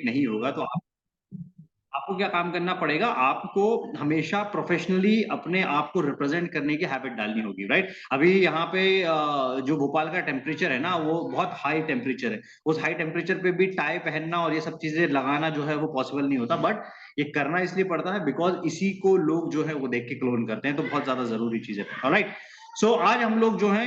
नहीं होगा तो आपको क्या काम करना पड़ेगा, आपको हमेशा प्रोफेशनली अपने आप को रिप्रेजेंट करने की हैबिट डालनी होगी, राइट। अभी यहाँ पे जो भोपाल का टेम्परेचर है ना, वो बहुत हाई टेम्परेचर है। उस हाई टेम्परेचर पे भी टाई पहनना और ये सब चीजें लगाना जो है वो पॉसिबल नहीं होता, बट ये करना इसलिए पड़ता है बिकॉज इसी को लोग जो है वो देख के क्लोन करते हैं, तो बहुत ज्यादा जरूरी चीज है, ऑलराइट। सो आज हम लोग जो है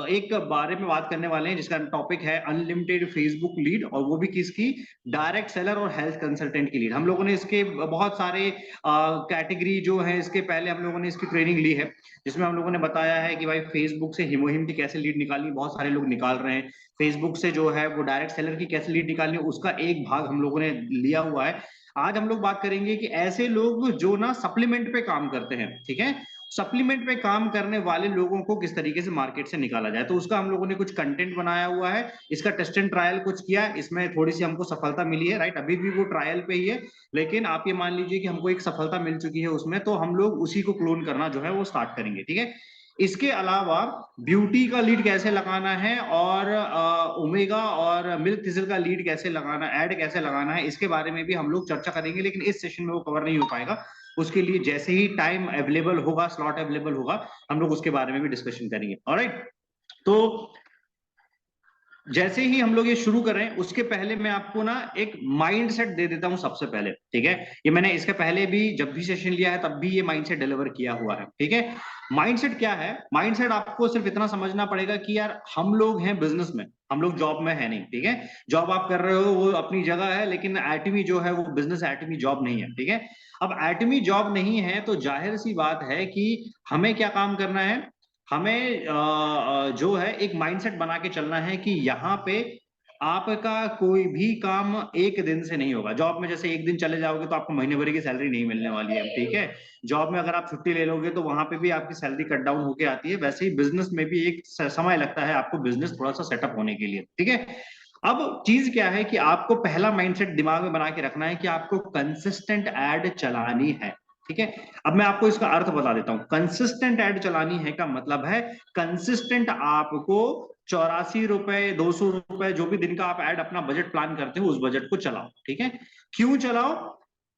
एक बारे में बात करने वाले हैं जिसका टॉपिक है अनलिमिटेड फेसबुक लीड, और वो भी किसकी, डायरेक्ट सेलर और हेल्थ कंसल्टेंट की लीड। हम लोगों ने इसके बहुत सारे कैटेगरी जो है, इसके पहले हम लोगों ने इसकी ट्रेनिंग ली है, जिसमें हम लोगों ने बताया है कि भाई फेसबुक से हिमोहिम की कैसे लीड निकालनी, बहुत सारे लोग निकाल रहे हैं। फेसबुक से जो है वो डायरेक्ट सेलर की कैसे लीड निकालनी, उसका एक भाग हम लोगों ने लिया हुआ है। आज हम लोग बात करेंगे कि ऐसे लोग जो ना सप्लीमेंट पे काम करते हैं, ठीक है, सप्लीमेंट पे काम करने वाले लोगों को किस तरीके से मार्केट से निकाला जाए, तो उसका हम लोगों ने कुछ कंटेंट बनाया हुआ है। इसका टेस्ट एंड ट्रायल कुछ किया, इसमें थोड़ी सी हमको सफलता मिली है, राइट। अभी भी वो ट्रायल पे ही है, लेकिन आप ये मान लीजिए कि हमको एक सफलता मिल चुकी है उसमें, तो हम लोग उसी को क्लोन करना जो है वो स्टार्ट करेंगे, ठीक है। इसके अलावा ब्यूटी का लीड कैसे लगाना है, और ओमेगा और मिल्क थिसिल का लीड कैसे लगाना, ऐड कैसे लगाना है, इसके बारे में भी हम लोग चर्चा करेंगे, लेकिन इस सेशन में वो कवर नहीं हो पाएगा। उसके लिए जैसे ही टाइम अवेलेबल होगा, स्लॉट अवेलेबल होगा, हम लोग उसके बारे में भी डिस्कशन करेंगे, ऑलराइट। तो जैसे ही हम लोग ये शुरू करें, उसके पहले मैं आपको ना एक माइंडसेट दे देता हूं सबसे पहले, ठीक है। ये मैंने इसके पहले भी जब भी सेशन लिया है तब भी ये माइंडसेट डिलीवर किया हुआ है, ठीक है। माइंडसेट क्या है, माइंडसेट आपको सिर्फ इतना समझना पड़ेगा कि यार हम लोग हैं बिजनेस में, हम लोग जॉब में है नहीं, ठीक है। जॉब आप कर रहे हो वो अपनी जगह है, लेकिन एटमी जो है वो बिजनेस एटमी जॉब नहीं है, ठीक है। अब एटमी जॉब नहीं है तो जाहिर सी बात है कि हमें क्या काम करना है, हमें जो है एक माइंडसेट बना के चलना है कि यहाँ पे आपका कोई भी काम एक दिन से नहीं होगा। जॉब में जैसे एक दिन चले जाओगे तो आपको महीने भर की सैलरी नहीं मिलने वाली है, ठीक है। जॉब में अगर आप छुट्टी ले लोगे तो वहां पे भी आपकी सैलरी कट डाउन होके आती है, वैसे ही बिजनेस में भी एक समय लगता है आपको बिजनेस थोड़ा सा सेटअप होने के लिए, ठीक है। अब चीज क्या है कि आपको पहला माइंडसेट दिमाग में बना के रखना है कि आपको कंसिस्टेंट एड चलानी है, ठीक है। अब मैं आपको इसका अर्थ बता देता हूं। कंसिस्टेंट एड चलानी है का मतलब है कंसिस्टेंट आपको 84 रुपए, 200 रुपए, जो भी दिन का आप ऐड अपना बजट प्लान करते हो उस बजट को चलाओ, ठीक है। क्यों चलाओ,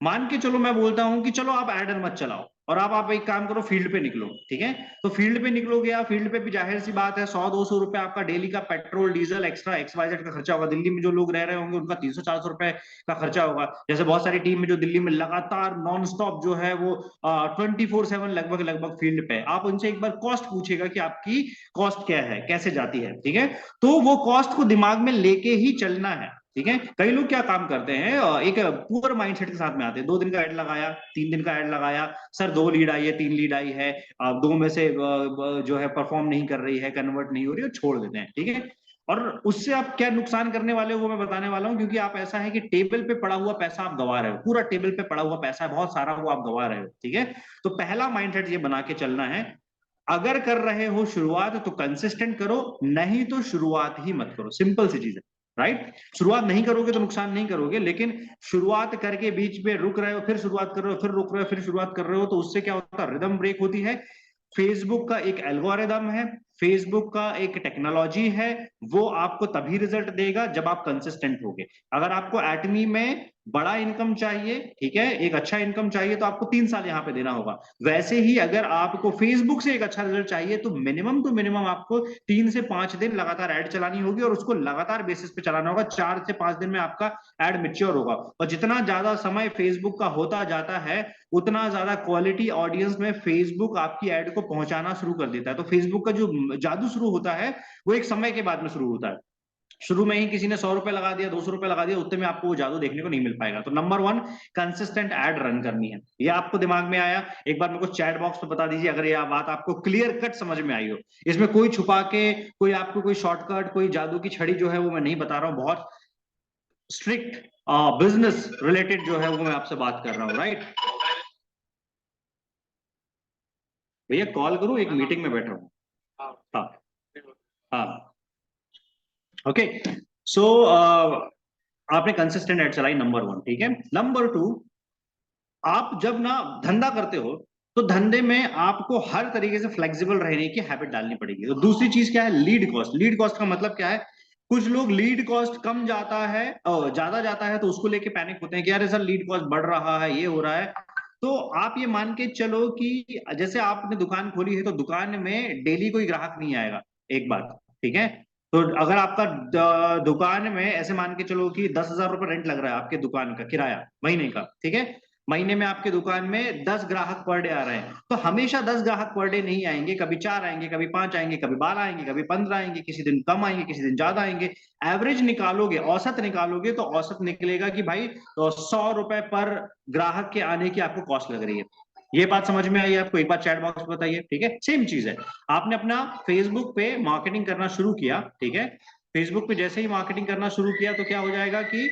मान के चलो मैं बोलता हूं कि चलो आप ऐड मत चलाओ, और आप एक काम करो, फील्ड पे निकलो, ठीक है। तो फील्ड पे निकलोगे, या फील्ड पे भी जाहिर सी बात है 100-200 रुपए आपका डेली का पेट्रोल डीजल एक्स्ट्रा XYZ का खर्चा होगा। दिल्ली में जो लोग रह रहे होंगे उनका 300-400 रुपए का खर्चा होगा। जैसे बहुत सारी टीम में जो दिल्ली में लगातार नॉन स्टॉप जो है वो 24/7 लगभग लगभग फील्ड पे, आप उनसे एक बार कॉस्ट पूछेगा कि आपकी कॉस्ट क्या है, कैसे जाती है, ठीक है। तो वो कॉस्ट को दिमाग में लेके ही चलना है, ठीक है। कई लोग क्या काम करते हैं, एक पुअर माइंडसेट के साथ में आते हैं। 2 दिन का ऐड लगाया, 3 दिन का ऐड लगाया, सर 2 लीड आई है, 3 लीड आई है, 2 में से जो है परफॉर्म नहीं कर रही है, कन्वर्ट नहीं हो रही है, छोड़ देते हैं, ठीक है। और उससे आप क्या नुकसान करने वाले हो वो मैं बताने वाला हूं, क्योंकि आप ऐसा है कि टेबल पे पड़ा हुआ पैसा आप गवा रहे हो, पूरा टेबल पे पड़ा हुआ पैसा है बहुत सारा, वो आप गवा रहे हो, ठीक है। तो पहला माइंडसेट ये बना के चलना है, अगर कर रहे हो शुरुआत तो कंसिस्टेंट करो, नहीं तो शुरुआत ही मत करो, सिंपल सी चीज है, राइट। शुरुआत नहीं करोगे तो नुकसान नहीं करोगे, लेकिन शुरुआत करके बीच में रुक रहे हो, फिर शुरुआत कर रहे हो, फिर रुक रहे हो, फिर शुरुआत कर रहे हो, तो उससे क्या होता है, रिदम ब्रेक होती है। फेसबुक का एक एल्गोरिदम है, फेसबुक का एक टेक्नोलॉजी है, वो आपको तभी रिजल्ट देगा जब आप कंसिस्टेंट होगे। अगर आपको एटमी में बड़ा इनकम चाहिए, ठीक है, एक अच्छा इनकम चाहिए, तो आपको 3 साल यहां पे देना होगा। वैसे ही अगर आपको फेसबुक से एक अच्छा रिजल्ट चाहिए तो मिनिमम टू मिनिमम आपको 3 से 5 दिन लगातार ऐड चलानी होगी, और उसको लगातार बेसिस पे चलाना होगा। 4 से 5 दिन में आपका ऐड मैच्योर होगा, और जितना ज्यादा समय फेसबुक का होता जाता है उतना ज्यादा क्वालिटी ऑडियंस में फेसबुक आपकी ऐड को पहुंचाना शुरू कर देता है। तो फेसबुक का जो जादू शुरू होता है वो एक समय के बाद में शुरू होता है। शुरू में ही किसी ने 100 रुपए लगा दिया, 200 रुपए लगा दिया, उतने में आपको वो जादू देखने को नहीं मिल पाएगा। तो नंबर 1, कंसिस्टेंट एड रन करनी है। ये आपको दिमाग में आया, एक बार मेरे को चैट बॉक्स पे बता दीजिए अगर ये बात आपको क्लियर कट समझ में आई हो। इसमें कोई छुपा के, कोई आपको कोई शॉर्टकट, कोई जादू की छड़ी जो है वो मैं नहीं बता रहा हूँ। बहुत स्ट्रिक्ट बिजनेस रिलेटेड जो है वो मैं आपसे बात कर रहा हूँ, राइट। भैया कॉल करूँ, एक मीटिंग में बैठा हूँ। हाँ हाँ, ओके। सो आपने कंसिस्टेंट एड चलाई, नंबर 1, ठीक है। नंबर 2, आप जब ना धंधा करते हो तो धंधे में आपको हर तरीके से फ्लेक्सिबल रहने की हैबिट डालनी पड़ेगी। तो दूसरी चीज क्या है, लीड कॉस्ट। लीड कॉस्ट का मतलब क्या है, कुछ लोग लीड कॉस्ट कम जाता है ज्यादा जाता है तो उसको लेके पैनिक होते हैं कि यार सर लीड कॉस्ट बढ़ रहा है, ये हो रहा है। तो आप ये मान के चलो कि जैसे आपने दुकान खोली है तो दुकान में डेली कोई ग्राहक नहीं आएगा, एक बात, ठीक है। तो अगर आपका दुकान में ऐसे मान के चलो कि 10,000 रुपये रेंट लग रहा है आपके दुकान का किराया महीने का, ठीक है। महीने में आपके दुकान में 10 ग्राहक पर डे आ रहे हैं, तो हमेशा 10 ग्राहक पर डे नहीं आएंगे, कभी 4 आएंगे, कभी 5 आएंगे, कभी 12 आएंगे, कभी 15 आएंगे, किसी दिन कम आएंगे, किसी दिन ज्यादा आएंगे। एवरेज निकालोगे, औसत निकालोगे तो औसत निकलेगा कि भाई तो 100 रुपए पर ग्राहक के आने की आपको कॉस्ट लग रही है। ये बात समझ में आई आपको? एक बार चैट बॉक्स में बताइए, ठीक है। सेम चीज है, आपने अपना फेसबुक पे मार्केटिंग करना शुरू किया, ठीक है। फेसबुक पे जैसे ही मार्केटिंग करना शुरू किया तो क्या हो जाएगा कि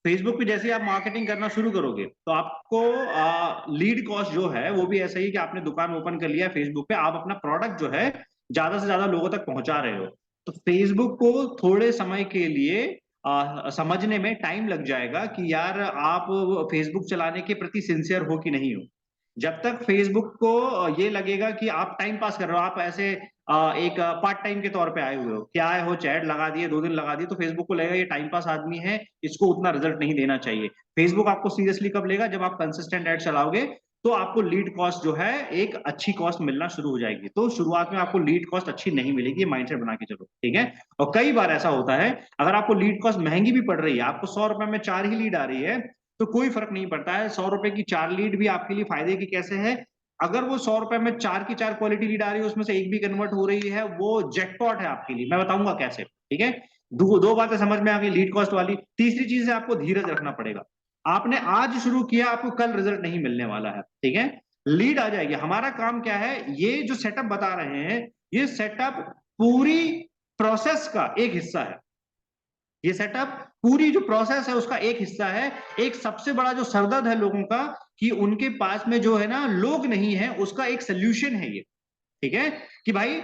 फेसबुक पे जैसे ही आप मार्केटिंग करना शुरू करोगे तो आपको लीड कॉस्ट जो है वो भी ऐसा ही कि आपने दुकान ओपन कर लिया है फेसबुक पे, आप अपना प्रोडक्ट जो है ज्यादा से ज्यादा लोगों तक पहुंचा रहे हो। तो फेसबुक को थोड़े समय के लिए समझने में टाइम लग जाएगा कि यार आप फेसबुक चलाने के प्रति सिंसियर हो कि नहीं हो। जब तक फेसबुक को ये लगेगा कि आप टाइम पास कर रहे हो, आप ऐसे एक पार्ट टाइम के तौर पे आए हुए हो, क्या आए हो, चैट लगा दिए, 2 दिन लगा दिए, तो फेसबुक को लगेगा ये टाइम पास आदमी है, इसको उतना रिजल्ट नहीं देना चाहिए। फेसबुक आपको सीरियसली कब लेगा? जब आप कंसिस्टेंट एड चलाओगे तो आपको लीड कॉस्ट जो है एक अच्छी कॉस्ट मिलना शुरू हो जाएगी। तो शुरुआत में आपको लीड कॉस्ट अच्छी नहीं मिलेगी, माइंडसेट बना के चलो, ठीक है। और कई बार ऐसा होता है, अगर आपको लीड कॉस्ट महंगी भी पड़ रही है, आपको 100 रुपए में 4 ही लीड आ रही है, तो कोई फर्क नहीं पड़ता है। 100 रुपए की 4 लीड भी आपके लिए फायदे की कैसे है? अगर वो 100 रुपए में 4 की 4 क्वालिटी लीड आ रही है, उसमें से एक भी कन्वर्ट हो रही है, वो जैकपॉट है आपके लिए। मैं बताऊंगा कैसे, ठीक है। दो बातें समझ में आ गई लीड कॉस्ट वाली। तीसरी चीज है, आपको धीरज रखना पड़ेगा। आपने आज शुरू किया, आपको कल रिजल्ट नहीं मिलने वाला है, ठीक है। लीड आ जाएगी। हमारा काम क्या है, ये जो सेटअप बता रहे हैं, ये सेटअप पूरी प्रोसेस का एक हिस्सा है। ये सेटअप पूरी जो प्रोसेस है उसका एक हिस्सा है। एक सबसे बड़ा जो सरदर्द है लोगों का कि उनके पास में जो है ना लोग नहीं है, उसका एक सोल्यूशन है ये, ठीक है। कि भाई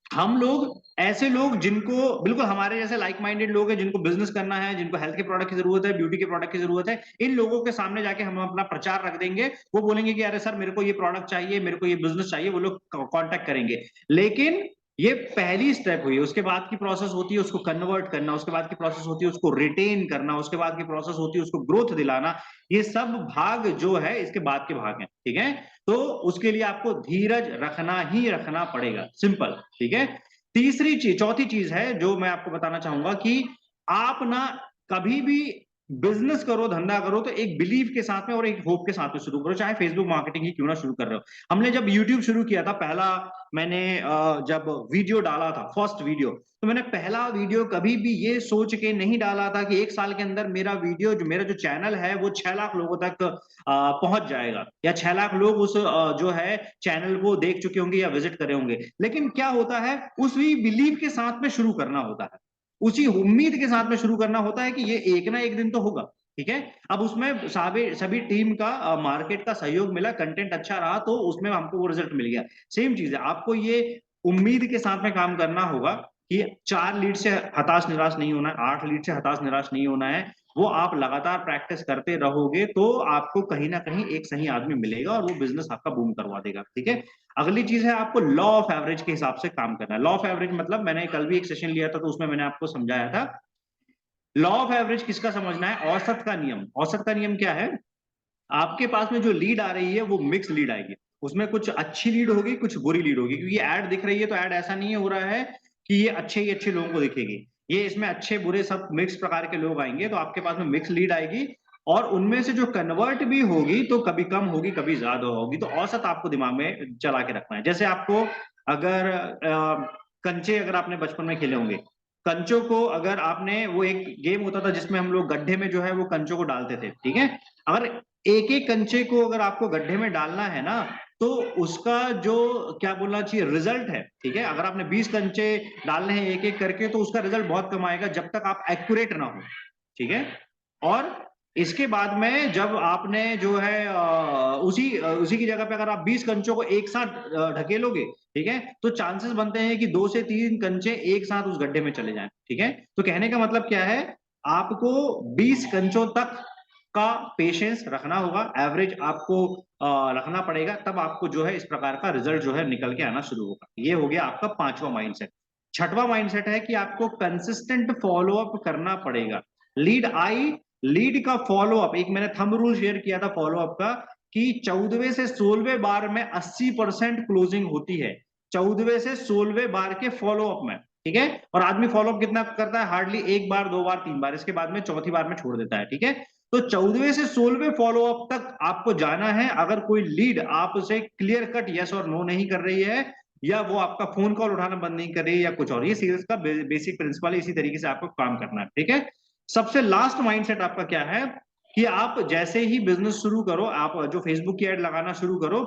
हम लोग ऐसे लोग जिनको बिल्कुल हमारे जैसे लाइक माइंडेड लोग हैं, जिनको बिजनेस करना है, जिनको हेल्थ के प्रोडक्ट की जरूरत है, ब्यूटी के प्रोडक्ट की जरूरत है, इन लोगों के सामने जाके हम अपना प्रचार रख देंगे। वो बोलेंगे कि अरे सर मेरे को ये प्रोडक्ट चाहिए, मेरे को ये बिजनेस चाहिए, वो लोग कांटेक्ट करेंगे। लेकिन ये पहली स्टेप हुई, उसके बाद की प्रोसेस होती है उसको कन्वर्ट करना, उसके बाद की प्रोसेस होती है उसको रिटेन करना, उसके बाद की प्रोसेस होती है उसको ग्रोथ दिलाना। ये सब भाग जो है इसके बाद के भाग हैं, ठीक है। तो उसके लिए आपको धीरज रखना ही रखना पड़ेगा, सिंपल, ठीक है। तीसरी चीज, चौथी चीज है जो मैं आपको बताना चाहूंगा कि आप ना कभी भी बिजनेस करो, धंधा करो तो एक बिलीव के साथ में और एक होप के साथ में शुरू करो, चाहे फेसबुक मार्केटिंग ही क्यों ना शुरू कर रहे हो। हमने जब यूट्यूब शुरू किया था, पहला मैंने जब वीडियो डाला था, फर्स्ट वीडियो, तो मैंने पहला वीडियो कभी भी ये सोच के नहीं डाला था कि 1 साल के अंदर मेरा वीडियो जो मेरा जो चैनल है वो 6 लाख लोगों तक पहुंच जाएगा, या 6 लाख लोग उस जो है चैनल को देख चुके होंगे या विजिट करे होंगे। लेकिन क्या होता है, उसी बिलीव के साथ में शुरू करना होता है, उसी उम्मीद के साथ में शुरू करना होता है कि ये एक ना एक दिन तो होगा, ठीक है। अब उसमें सभी टीम का मार्केट का सहयोग मिला, कंटेंट अच्छा रहा, तो उसमें हमको वो रिजल्ट मिल गया। सेम चीज है, आपको ये उम्मीद के साथ में काम करना होगा कि 4 लीड से हताश निराश नहीं होना है, 8 लीड से हताश निराश नहीं होना है। वो आप लगातार प्रैक्टिस करते रहोगे तो आपको कहीं ना कहीं एक सही आदमी मिलेगा और वो बिजनेस आपका बूम करवा देगा, ठीक है। अगली चीज है, आपको लॉ ऑफ एवरेज के हिसाब से काम करना है। लॉ ऑफ एवरेज मतलब मैंने कल भी एक सेशन लिया था तो उसमें मैंने आपको समझाया था। लॉ ऑफ एवरेज किसका समझना है? औसत का नियम। औसत का नियम क्या है? आपके पास में जो लीड आ रही है वो मिक्स लीड आएगी, उसमें कुछ अच्छी लीड होगी, कुछ बुरी लीड होगी, क्योंकि ऐड दिख रही है तो ऐड ऐसा नहीं हो रहा है कि ये अच्छे ही अच्छे लोगों को दिखेगी, ये इसमें अच्छे बुरे सब मिक्स प्रकार के लोग आएंगे, तो आपके पास में मिक्स लीड आएगी। और उनमें से जो कन्वर्ट भी होगी तो कभी कम होगी, कभी ज्यादा होगी। तो औसत आपको दिमाग में चला के रखना है। जैसे आपको अगर कंचे अगर आपने बचपन में खेले होंगे, कंचों को अगर आपने, वो एक गेम होता था जिसमें हम लोग गड्ढे में जो है वो कंचों को डालते थे, ठीक है। अगर एक एक कंचे को अगर आपको गड्ढे में डालना है ना, तो उसका जो क्या बोलना चाहिए रिजल्ट है, ठीक है, अगर आपने 20 कंचे डालने हैं एक एक करके तो उसका रिजल्ट बहुत कम आएगा जब तक आप एक्यूरेट ना हो, ठीक है। और इसके बाद में जब आपने जो है उसी की जगह पे अगर आप 20 कंचों को एक साथ ढकेलोगे, ठीक है, तो चांसेस बनते हैं कि 2 से 3 कंचे एक साथ उस गड्ढे में चले जाएं, ठीक है। तो कहने का मतलब क्या है, आपको 20 कंचों तक का पेशेंस रखना होगा, एवरेज आपको रखना पड़ेगा, तब आपको जो है इस प्रकार का रिजल्ट जो है निकल के आना शुरू होगा। ये हो गया आपका पांचवा माइंडसेट। छठवां माइंडसेट है कि आपको कंसिस्टेंट फॉलोअप करना पड़ेगा। लीड का फॉलोअप, एक मैंने थंब रूल शेयर किया था फॉलोअप का, कि 14वें से 16वें बार में 80% क्लोजिंग होती है, 14वें से 16वें बार के फॉलोअप में, ठीक है। और आदमी फॉलोअप कितना करता है? हार्डली एक बार, दो बार, तीन बार, इसके बाद में चौथी बार में छोड़ देता है, ठीक है। तो 14वें से 16वें फॉलोअप तक आपको जाना है। अगर कोई लीड आपसे क्लियर कट यस और नो नहीं कर रही है, या वो आपका फोन कॉल उठाना बंद नहीं कर रही है, या कुछ और, ये सेल्स का बेसिक प्रिंसिपल है, इसी तरीके से आपको काम करना है, ठीक है। सबसे लास्ट माइंडसेट आपका क्या है कि आप जैसे ही बिजनेस शुरू करो, आप जो फेसबुक की एड लगाना शुरू करो,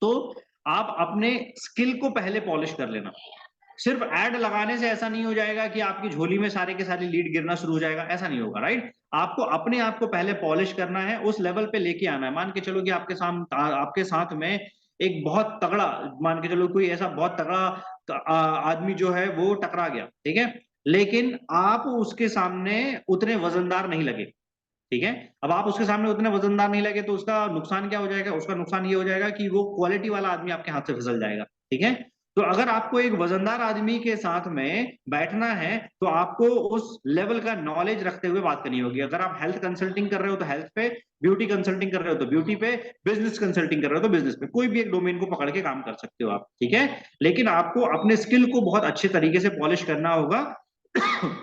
तो आप अपने स्किल को पहले पॉलिश कर लेना। सिर्फ एड लगाने से ऐसा नहीं हो जाएगा कि आपकी झोली में सारे के सारे लीड गिरना शुरू हो जाएगा, ऐसा नहीं होगा, राइट। आपको अपने आप को पहले पॉलिश करना है, उस लेवल पे लेके आना है। मान के चलो कि आपके साथ में एक बहुत तगड़ा, मान के चलो कोई ऐसा बहुत तगड़ा आदमी जो है वो टकरा गया, ठीक है, लेकिन आप उसके सामने उतने वजनदार नहीं लगे, ठीक है। अब आप उसके सामने उतने वजनदार नहीं लगे तो उसका नुकसान क्या हो जाएगा? उसका नुकसान ये हो जाएगा कि वो क्वालिटी वाला आदमी आपके हाथ से फिसल जाएगा, ठीक है। तो अगर आपको एक वजनदार आदमी के साथ में बैठना है, तो आपको उस लेवल का नॉलेज रखते हुए बात करनी होगी। अगर आप हेल्थ कंसल्टिंग कर रहे हो तो हेल्थ पे, ब्यूटी कंसल्टिंग कर रहे हो तो ब्यूटी पे, बिजनेस कंसल्टिंग कर रहे हो तो बिजनेस पे, कोई भी एक डोमेन को पकड़ के काम कर सकते हो आप, ठीक है। लेकिन आपको अपने स्किल को बहुत अच्छे तरीके से पॉलिश करना होगा।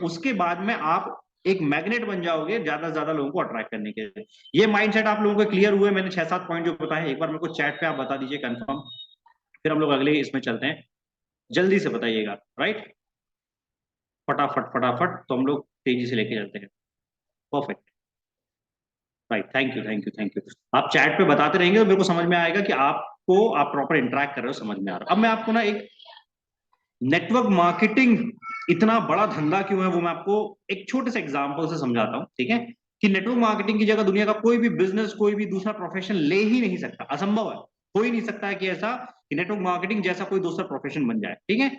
उसके बाद में आप एक मैग्नेट बन जाओगे ज्यादा से ज्यादा लोगों को अट्रैक्ट करने के लिए। ये माइंडसेट आप लोगों को क्लियर हुए? मैंने 6-7 पॉइंट जो बताए, एक बार मेरे को चैट पे आप बता दीजिए कंफर्म, फिर हम लोग अगले इसमें चलते हैं। जल्दी से बताइएगा, राइट, फटाफट फटाफट, तो हम लोग तेजी से लेके चलते हैं। Perfect, right, thank you thank you thank you. आप चैट पे बताते रहेंगे तो मेरे को समझ में आएगा कि आपको, आप प्रॉपर इंटरेक्ट कर रहे हो, समझ में आ रहा है। अब मैं आपको ना एक नेटवर्क मार्केटिंग इतना बड़ा धंधा क्यों है वो मैं आपको एक छोटे से एग्जांपल से समझाता हूं, ठीक है। कि नेटवर्क मार्केटिंग की जगह दुनिया का कोई भी बिजनेस, कोई भी दूसरा प्रोफेशन ले ही नहीं सकता, असंभव है। हो ही नहीं सकता है कि ऐसा कि नेटवर्क मार्केटिंग जैसा कोई दूसरा प्रोफेशन बन जाए, ठीक है।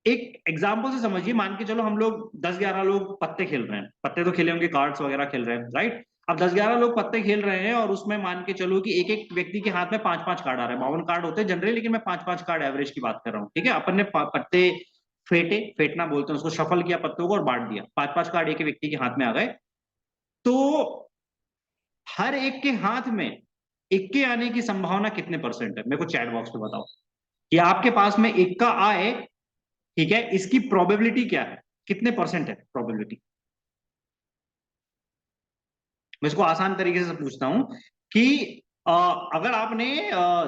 एक एग्जांपल से समझिए, मान के चलो हम लोग 10-11 लोग पत्ते खेल रहे हैं, पत्ते तो खेले होंगे, कार्ड्स वगैरह खेल रहे हैं, राइट। अब 10-11 लोग पत्ते खेल रहे हैं और उसमें मान के चलो कि एक एक व्यक्ति के हाथ में 5-5 कार्ड आ रहे हैं। 52 कार्ड होते हैं जनरली, लेकिन मैं 5-5 कार्ड एवरेज की बात कर रहा हूँ, ठीक है। अपन ने पत्ते फेटना बोलते हैं उसको, शफल किया पत्तों को और बांट दिया, 5-5 कार्ड एक व्यक्ति के हाथ में आ गए। तो हर एक के हाथ में इक्के आने की संभावना कितने परसेंट है? मेरे को चैट बॉक्स पे बताओ कि आपके पास में इक्का आए, ठीक है, इसकी प्रोबेबिलिटी क्या है, कितने परसेंट है प्रोबेबिलिटी? मैं इसको आसान तरीके से पूछता हूं कि अगर आपने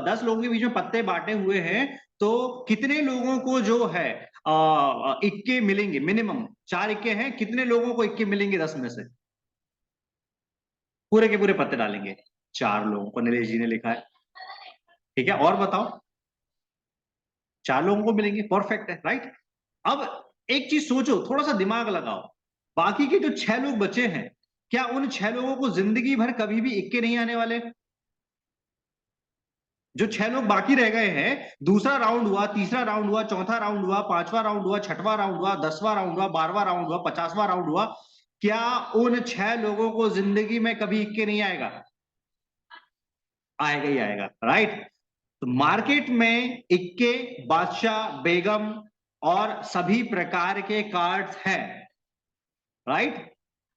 10 लोगों के बीच में पत्ते बांटे हुए हैं, तो कितने लोगों को जो है इक्के मिलेंगे? मिनिमम 4 इक्के हैं, कितने लोगों को इक्के मिलेंगे 10 में से? पूरे के पूरे पत्ते डालेंगे, 4 लोगों को, नीलेश जी ने लिखा है, ठीक है। और बताओ, 4 लोगों को मिलेंगे, परफेक्ट है, राइट। अब एक चीज सोचो, थोड़ा सा दिमाग लगाओ, बाकी के जो 6 लोग बचे हैं, क्या उन 6 लोगों को जिंदगी भर कभी भी इक्के नहीं आने वाले? जो 6 लोग बाकी रह गए हैं, दूसरा राउंड हुआ, तीसरा राउंड हुआ, चौथा राउंड हुआ, पांचवा राउंड हुआ, छठवां राउंड हुआ, 10वां राउंड हुआ, 12वां राउंड हुआ, 50वां राउंड हुआ, क्या उन 6 लोगों को जिंदगी में कभी इक्के नहीं आएगा? आएगा ही आएगा, राइट। तो मार्केट में इक्के, बादशाह, बेगम और सभी प्रकार के कार्ड्स हैं, राइट।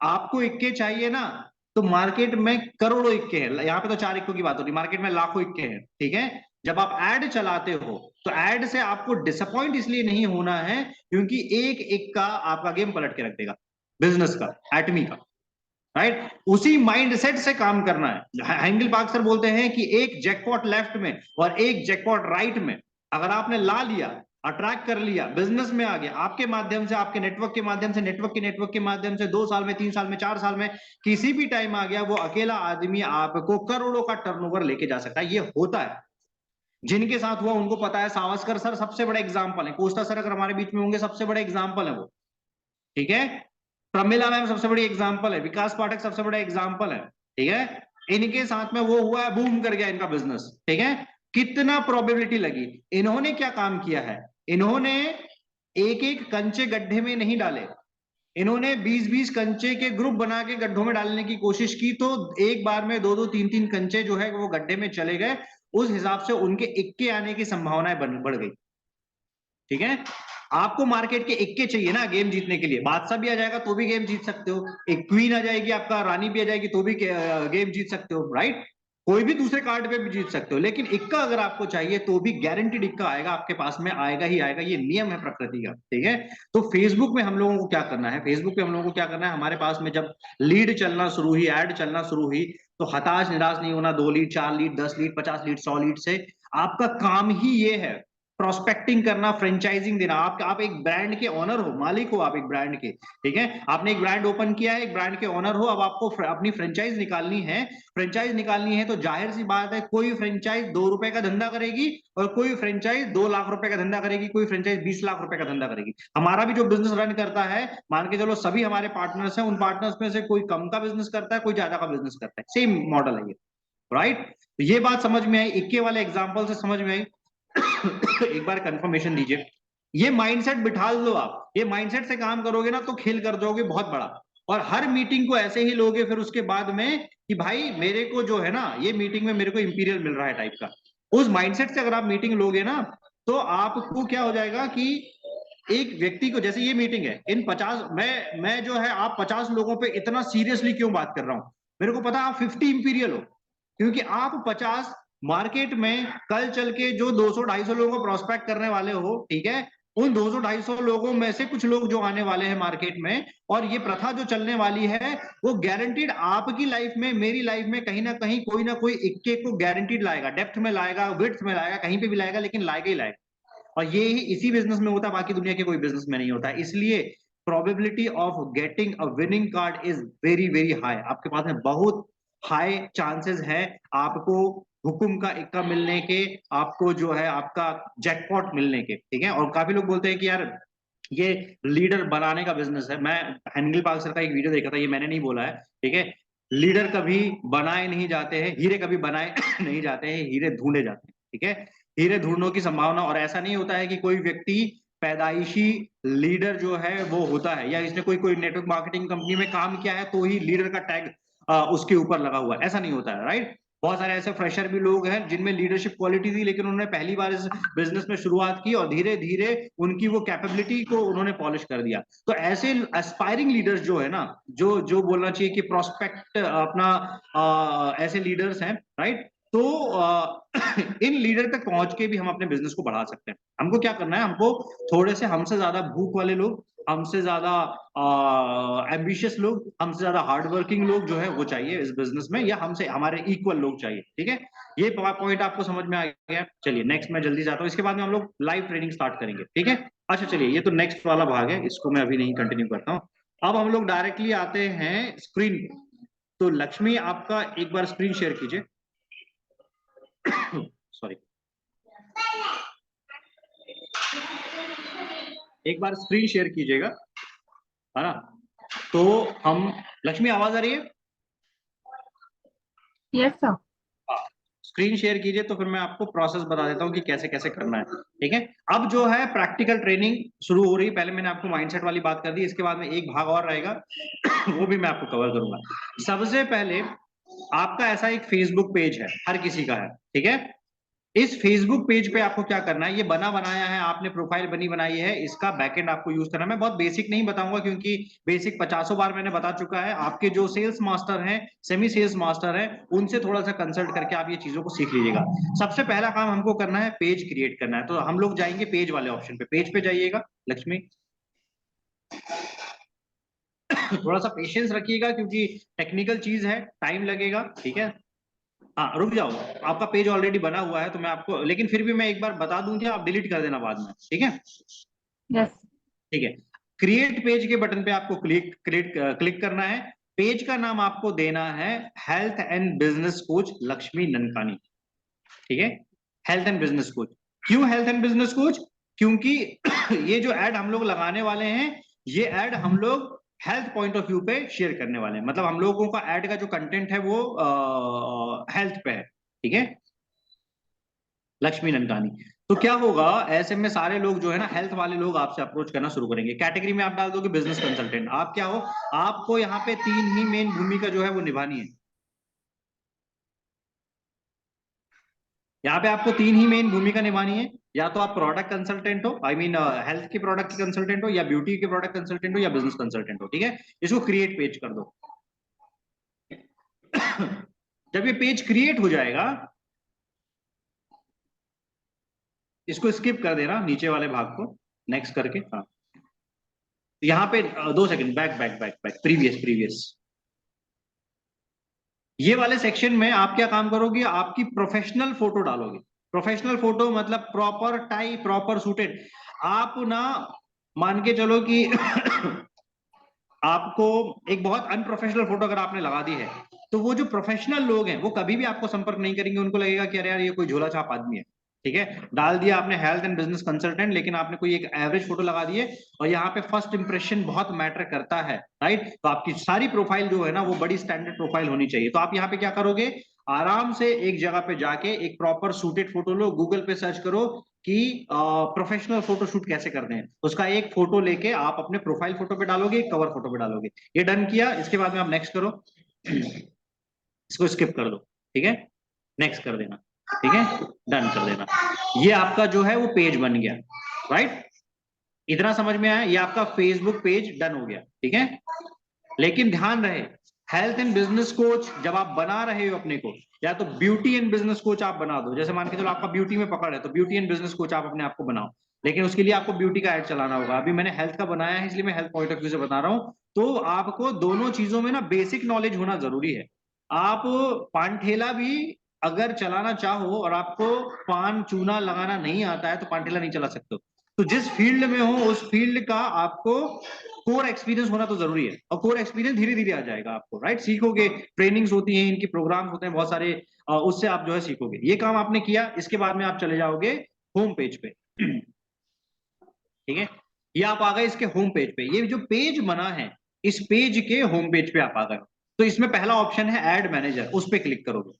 आपको इक्के चाहिए ना, तो मार्केट में करोड़ों इक्के हैं। यहाँ पे तो 4 इक्कों की बात होती है, मार्केट में लाखों इक्के हैं, ठीक है। जब आप एड चलाते हो तो एड से आपको डिसअपॉइंट इसलिए नहीं होना है क्योंकि एक इक्का आपका गेम पलट के रख देगा, बिजनेस का, एटमी का, राइट। उसी माइंडसेट से काम करना है। हेंगल पार्क सर बोलते हैं कि एक जैकपॉट लेफ्ट में और एक जैकपॉट राइट में अगर आपने ला लिया, अट्रैक्ट कर लिया, बिजनेस में आ गया, आपके माध्यम से, आपके नेटवर्क के माध्यम से, नेटवर्क के माध्यम से 2 साल में, 3 साल में, 4 साल में, किसी भी टाइम आ गया, वो अकेला आदमी आपको करोड़ों का टर्नओवर लेके जा सकता है। ये होता है, जिनके साथ हुआ उनको पता है। सावस्कर सर सबसे बड़ा एग्जाम्पल है, कोस्टा सर अगर हमारे बीच में होंगे सबसे बड़ा एग्जाम्पल है वो, ठीक है। प्रमिला मैम सबसे बड़ी एग्जाम्पल है, विकास पाठक सबसे बड़ा एग्जाम्पल है, ठीक है। इनके साथ में वो हुआ, बूम कर गया इनका बिजनेस, ठीक है। कितना प्रोबेबिलिटी लगी? इन्होंने क्या काम किया है? इन्होंने एक एक कंचे गड्ढे में नहीं डाले, इन्होंने 20-20 कंचे के ग्रुप बना के गड्ढों में डालने की कोशिश की, तो एक बार में 2-2 3-3 कंचे जो है वो गड्ढे में चले गए। उस हिसाब से उनके इक्के आने की संभावनाएं बढ़ गई। ठीक है, आपको मार्केट के इक्के चाहिए ना गेम जीतने के लिए। बादशाह भी आ जाएगा तो भी गेम जीत सकते हो, एक क्वीन आ जाएगी, आपका रानी भी आ जाएगी तो भी गेम जीत सकते हो, राइट। कोई भी दूसरे कार्ड पे भी जीत सकते हो, लेकिन इक्का अगर आपको चाहिए तो भी गारंटीड इक्का आएगा आपके पास में, आएगा ही आएगा, ये नियम है प्रकृति का। ठीक है, तो फेसबुक में हम लोगों को क्या करना है, फेसबुक पे हम लोगों को क्या करना है, हमारे पास में जब लीड चलना शुरू हुई, एड चलना शुरू हुई, तो हताश निराश नहीं होना। 2 lead, 4 lead, 10 lead, 50 lead, 100 lead से आपका काम ही ये है, प्रोस्पेक्टिंग करना, फ्रेंचाइजिंग देना। आप एक ब्रांड के ओनर हो, मालिक हो आप एक ब्रांड के। ठीक है, आपने एक ब्रांड ओपन किया है, एक ब्रांड के ओनर हो, अब आपको अपनी फ्रेंचाइज निकालनी है। फ्रेंचाइज निकालनी है तो जाहिर सी बात है, कोई फ्रेंचाइज 2 रुपए का धंधा करेगी और कोई फ्रेंचाइज 2 लाख रुपए का धंधा करेगी, कोई फ्रेंचाइज 20 लाख रुपए का धंधा करेगी। हमारा भी जो बिजनेस रन करता है, मान के चलो सभी हमारे पार्टनर्स हैं, उन पार्टनर्स में से कोई कम का बिजनेस करता है, कोई ज्यादा का बिजनेस करता है, सेम मॉडल है ये, राइट। तो ये बात समझ में आई, इक्के वाले एग्जांपल से समझ में आई। एक बार कंफर्मेशन दीजिए, ये माइंडसेट बिठा लो आप, ये माइंडसेट से काम करोगे ना तो खेल कर दोगे बहुत बड़ा। और हर मीटिंग को ऐसे ही लोगे फिर उसके बाद में कि भाई मेरे को जो है ना, ये मीटिंग में मेरे को इंपीरियल मिल रहा है टाइप का। उस माइंडसेट से अगर आप मीटिंग लोगे ना, तो आपको क्या हो जाएगा कि एक व्यक्ति को, जैसे ये मीटिंग है, इन 50, मैं जो है, आप 50 लोगों पे इतना सीरियसली क्यों बात कर रहा हूं, मेरे को पता आप 50 इंपीरियल हो, क्योंकि आप 50 मार्केट में कल चल के जो 200-250 लोगों को प्रोस्पेक्ट करने वाले हो, ठीक है, उन 200-250 लोगों में से कुछ लोग जो आने वाले हैं मार्केट में, और ये प्रथा जो चलने वाली है, वो गारंटीड आपकी लाइफ में, मेरी लाइफ में कहीं ना कहीं कोई ना कोई इक्के को गारंटीड लाएगा, डेप्थ में लाएगा, विड्थ में लाएगा, कहीं पे भी लाएगा, लेकिन लाएगा ही लाएगा। और ये ही इसी बिजनेस में होता है, बाकी दुनिया के कोई बिजनेस में नहीं होता है। इसलिए probability of getting a winning card is very very high. आपके पास में बहुत हाई चांसेस है आपको हुकुम का इक्का मिलने के, आपको जो है आपका जैकपॉट मिलने के। ठीक है, और काफी लोग बोलते हैं कि यार ये लीडर बनाने का बिजनेस है। मैं हैंगल पार्क सर का एक वीडियो देखा था, ये मैंने नहीं बोला है, ठीक है। लीडर कभी बनाए नहीं जाते हैं, हीरे कभी बनाए नहीं जाते हैं, हीरे ढूंढे जाते हैं। ठीक है, हीरे ढूंढने की संभावना, और ऐसा नहीं होता है कि कोई व्यक्ति पैदाइशी लीडर जो है वो होता है, या इसने कोई कोई नेटवर्क मार्केटिंग कंपनी में काम किया है तो ही लीडर का टैग उसके ऊपर लगा हुआ है, ऐसा नहीं होता है, राइट। बहुत सारे ऐसे फ्रेशर भी लोग हैं जिनमें लीडरशिप क्वालिटी थी, लेकिन उन्होंने पहली बार इस बिजनेस में शुरुआत की और धीरे धीरे उनकी वो कैपेबिलिटी को उन्होंने पॉलिश कर दिया। तो ऐसे एस्पायरिंग लीडर्स जो है ना, जो जो बोलना चाहिए कि प्रोस्पेक्ट अपना, ऐसे लीडर्स हैं, राइट। तो इन लीडर तक पहुंच के भी हम अपने बिजनेस को बढ़ा सकते हैं। हमको क्या करना है, हमको थोड़े से हमसे ज्यादा भूख वाले लोग, हमसे ज्यादा एम्बिशियस लोग, हमसे ज्यादा हार्ड वर्किंग लोग जो है वो चाहिए इस बिजनेस में, या हमसे हमारे इक्वल लोग चाहिए। ठीक है, ये पॉइंट आपको समझ में आ गया। चलिए नेक्स्ट मैं जल्दी जाता हूँ, इसके बाद में हम लोग लाइव ट्रेनिंग स्टार्ट करेंगे। ठीक है, अच्छा चलिए, ये तो नेक्स्ट वाला भाग है, इसको मैं अभी नहीं कंटिन्यू करता हूँ। अब हम लोग डायरेक्टली आते हैं स्क्रीन पे। तो लक्ष्मी आपका एक बार स्क्रीन शेयर कीजिए। सॉरी, एक बार स्क्रीन शेयर कीजिएगा, है ना। तो हम, लक्ष्मी आवाज आ रही है? Yes sir. स्क्रीन शेयर कीजिए, तो फिर मैं आपको प्रोसेस बता देता हूँ कि कैसे कैसे करना है। ठीक है, अब जो है प्रैक्टिकल ट्रेनिंग शुरू हो रही है। पहले मैंने आपको माइंडसेट वाली बात कर दी, इसके बाद में एक भाग और रहेगा वो भी मैं आपको कवर करूंगा। सबसे पहले आपका ऐसा एक फेसबुक पेज है, हर किसी का है, ठीक है। इस फेसबुक पेज पे आपको क्या करना है, ये बना बनाया है आपने, प्रोफाइल बनी बनाई है, इसका बैकएंड आपको यूज करना है। मैं बहुत बेसिक नहीं बताऊंगा क्योंकि बेसिक 50 बार मैंने बता चुका है। आपके जो सेल्स मास्टर हैं, सेमी सेल्स मास्टर हैं, उनसे थोड़ा सा कंसल्ट करके आप ये चीजों को सीख लीजिएगा। सबसे पहला काम हमको करना है, पेज क्रिएट करना है। तो हम लोग जाएंगे पेज वाले ऑप्शन पे, पेज पे जाइएगा लक्ष्मी। थोड़ा सा पेशेंस रखिएगा क्योंकि टेक्निकल चीज है, टाइम लगेगा। ठीक है, हाँ रुक जाओ, आपका पेज ऑलरेडी बना हुआ है तो मैं आपको, लेकिन फिर भी मैं एक बार बता दूं कि आप डिलीट कर देना बाद में। ठीक है, यस। ठीक है। क्रिएट पेज के बटन पे आपको क्लिक करना है। पेज का नाम आपको देना है health and business coach Lakshmi Nankani. ठीक है, हेल्थ एंड बिजनेस कोच। क्यों हेल्थ एंड बिजनेस कोच? क्योंकि ये जो एड हम लोग लगाने वाले हैं, ये एड हम लोग हेल्थ पॉइंट ऑफ व्यू पे शेयर करने वाले हैं। मतलब हम लोगों का एड का जो कंटेंट है वो हेल्थ पे है। ठीक है, लक्ष्मी ननकानी। तो क्या होगा, ऐसे में सारे लोग जो है ना, हेल्थ वाले लोग आपसे अप्रोच करना शुरू करेंगे। कैटेगरी में आप डाल दोगे बिजनेस कंसल्टेंट। आप क्या हो, आपको यहाँ पे 3 ही मेन भूमिका जो है वो निभानी है। यहाँ पे आपको 3 ही मेन भूमिका निभानी है। या तो आप प्रोडक्ट कंसल्टेंट हो, आई मीन हेल्थ के प्रोडक्ट के कंसल्टेंट हो, या ब्यूटी के प्रोडक्ट कंसल्टेंट हो, या बिजनेस कंसल्टेंट हो। ठीक है, इसको क्रिएट पेज कर दो। जब ये पेज क्रिएट हो जाएगा, इसको स्किप कर देना नीचे वाले भाग को, नेक्स्ट करके। हाँ, यहाँ पे 2 second, back back back back, previous previous. ये वाले सेक्शन में आप क्या काम करोगे, आपकी प्रोफेशनल फोटो डालोगे। प्रोफेशनल फोटो मतलब प्रॉपर टाई, प्रॉपर सूटेड। आप ना मान के चलो कि आपको एक बहुत अनप्रोफेशनल फोटो अगर आपने लगा दी है, तो वो जो प्रोफेशनल लोग हैं वो कभी भी आपको संपर्क नहीं करेंगे। उनको लगेगा कि अरे यार ये कोई झोला छाप आदमी है। ठीक है, डाल दिया आपने हेल्थ एंड बिजनेस कंसल्टेंट, लेकिन आपने कोई एक एवरेज फोटो लगा दी है। और यहाँ पे फर्स्ट इंप्रेशन बहुत मैटर करता है, राइट। तो आपकी सारी प्रोफाइल जो है ना, वो बड़ी स्टैंडर्ड प्रोफाइल होनी चाहिए। तो आप यहाँ पे क्या करोगे, आराम से एक जगह पे जाके एक प्रॉपर सूटेड फोटो लो, गूगल पे सर्च करो कि प्रोफेशनल फोटोशूट कैसे करते हैं। उसका एक फोटो लेके आप अपने प्रोफाइल फोटो पे डालोगे, कवर फोटो पे डालोगे। ये डन किया, इसके बाद में आप नेक्स्ट करो। इसको स्किप कर दो। ठीक है, नेक्स्ट कर देना। ठीक है, डन कर देना। ये आपका जो है वो पेज बन गया, राइट। इतना समझ में आया, ये आपका फेसबुक पेज डन हो गया। ठीक है, लेकिन ध्यान रहे, हेल्थ एंड बिजनेस कोच जब आप बना रहे हो अपने को, या तो ब्यूटी एंड बिजनेस कोच आप बना दो। जैसे मान के चलो आपका ब्यूटी में पकड़ है, तो ब्यूटी एंड बिजनेस कोच आप अपने आप को बनाओ। लेकिन उसके लिए आपको ब्यूटी का एड चलाना होगा। अभी मैंने हेल्थ का बनाया है, इसलिए मैं हेल्थ पॉइंट ऑफ व्यू से बता रहा हूं। तो आपको दोनों चीजों में ना बेसिक नॉलेज होना जरूरी है। आप पान ठेला भी अगर चलाना चाहो और आपको पान चूना लगाना नहीं आता है, तो पान ठेला नहीं चला सकते हो। तो जिस फील्ड में हो उस फील्ड का आपको कोर एक्सपीरियंस होना तो जरूरी है। और कोर एक्सपीरियंस धीरे धीरे आ जाएगा आपको, राइट। सीखोगे, ट्रेनिंग्स होती हैं, इनकी प्रोग्राम्स होते हैं बहुत सारे, उससे आप जो है सीखोगे। ये काम आपने किया, इसके बाद में आप चले जाओगे होम पेज पे। ठीक है, ये आप आ गए इसके होम पेज पे। ये जो पेज बना है, इस पेज के होम पेज पे आप आ गए। तो इसमें पहला ऑप्शन है एड मैनेजर, उस पर क्लिक करोगे।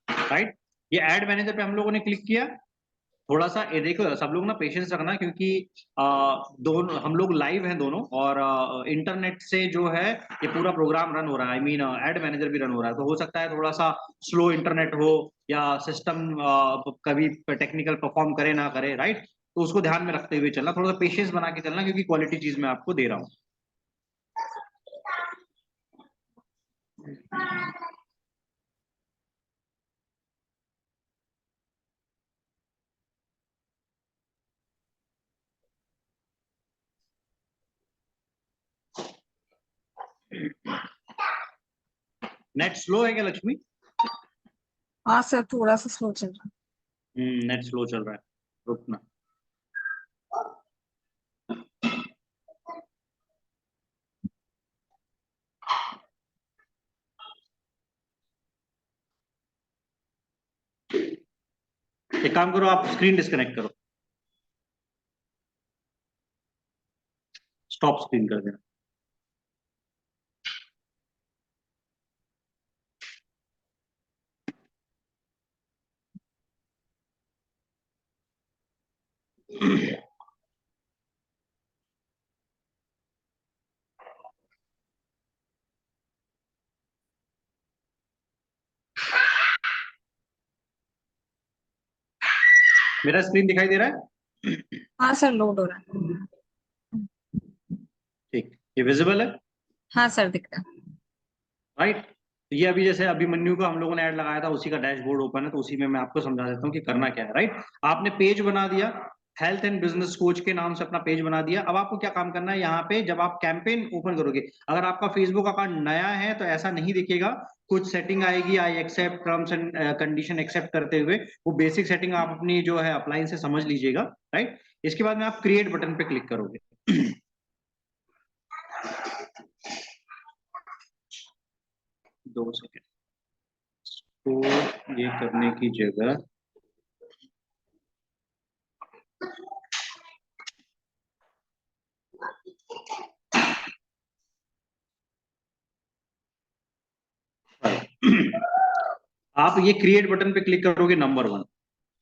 राइट, ये एड मैनेजर पे हम लोगों ने क्लिक किया। थोड़ा सा ये देखो, सब लोग ना पेशेंस रखना, क्योंकि दोनों हम लोग लाइव हैं दोनों, और इंटरनेट से जो है ये पूरा प्रोग्राम रन हो रहा है। आई मीन एड मैनेजर भी रन हो रहा है, तो हो सकता है थोड़ा सा स्लो इंटरनेट हो, या सिस्टम कभी टेक्निकल परफॉर्म करे ना करे, राइट। तो उसको ध्यान में रखते हुए चलना, थोड़ा सा पेशेंस बना के चलना, क्योंकि क्वालिटी चीज मैं आपको दे रहा हूँ। नेट स्लो है क्या लक्ष्मी? हाँ सर, थोड़ा सा स्लो चल रहा नेट स्लो चल रहा है, रुकना। एक काम करो, आप स्क्रीन डिस्कनेक्ट करो, स्टॉप स्क्रीन कर देना। मेरा स्क्रीन दिखाई दे रहा है? है। हाँ सर, लोड हो रहा है। ठीक, ये विजिबल है, हाँ सर, दिख रहा है। राइट। तो ये अभी जैसे अभिमन्यु का हम लोगों ने ऐड लगाया था, उसी का डैशबोर्ड ओपन है, तो उसी में मैं आपको समझा देता हूँ कि करना क्या है, राइट। आपने पेज बना दिया, हेल्थ एंड बिजनेस कोच के नाम से अपना पेज बना दिया। अब आपको क्या काम करना है, यहाँ पे जब आप कैंपेन ओपन करोगे, अगर आपका फेसबुक अकाउंट नया है तो ऐसा नहीं दिखेगा। कुछ सेटिंग आएगी, I accept terms and condition accept करते हुए, वो बेसिक सेटिंग आप अपनी जो है अप्लाइन से समझ लीजिएगा, राइट। इसके बाद में आप क्रिएट बटन पे क्लिक करोगे। 2 सेकेंड, तो ये करने की जगह आप ये क्रिएट बटन पे क्लिक करोगे, नंबर 1,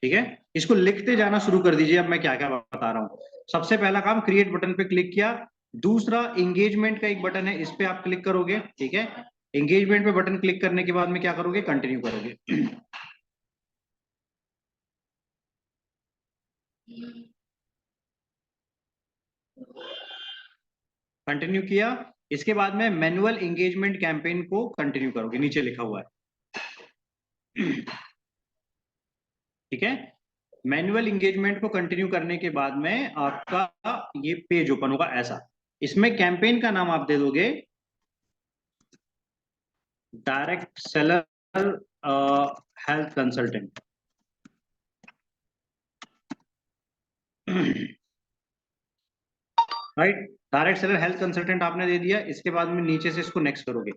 ठीक है। इसको लिखते जाना शुरू कर दीजिए, अब मैं क्या क्या बता रहा हूँ। सबसे पहला काम, क्रिएट बटन पे क्लिक किया। दूसरा, एंगेजमेंट का एक बटन है, इस पे आप क्लिक करोगे, ठीक है। एंगेजमेंट पे बटन क्लिक करने के बाद में क्या करोगे, कंटिन्यू करोगे। कंटिन्यू किया। इसके बाद में मैनुअल एंगेजमेंट कैंपेन को कंटिन्यू करोगे, नीचे लिखा हुआ है। ठीक है। मैनुअल एंगेजमेंट को कंटिन्यू करने के बाद में आपका ये पेज ओपन होगा ऐसा। इसमें कैंपेन का नाम आप दे दोगे direct seller health consultant. Right, direct seller health consultant आपने दे दिया। इसके बाद में नीचे से इसको नेक्स्ट करोगे।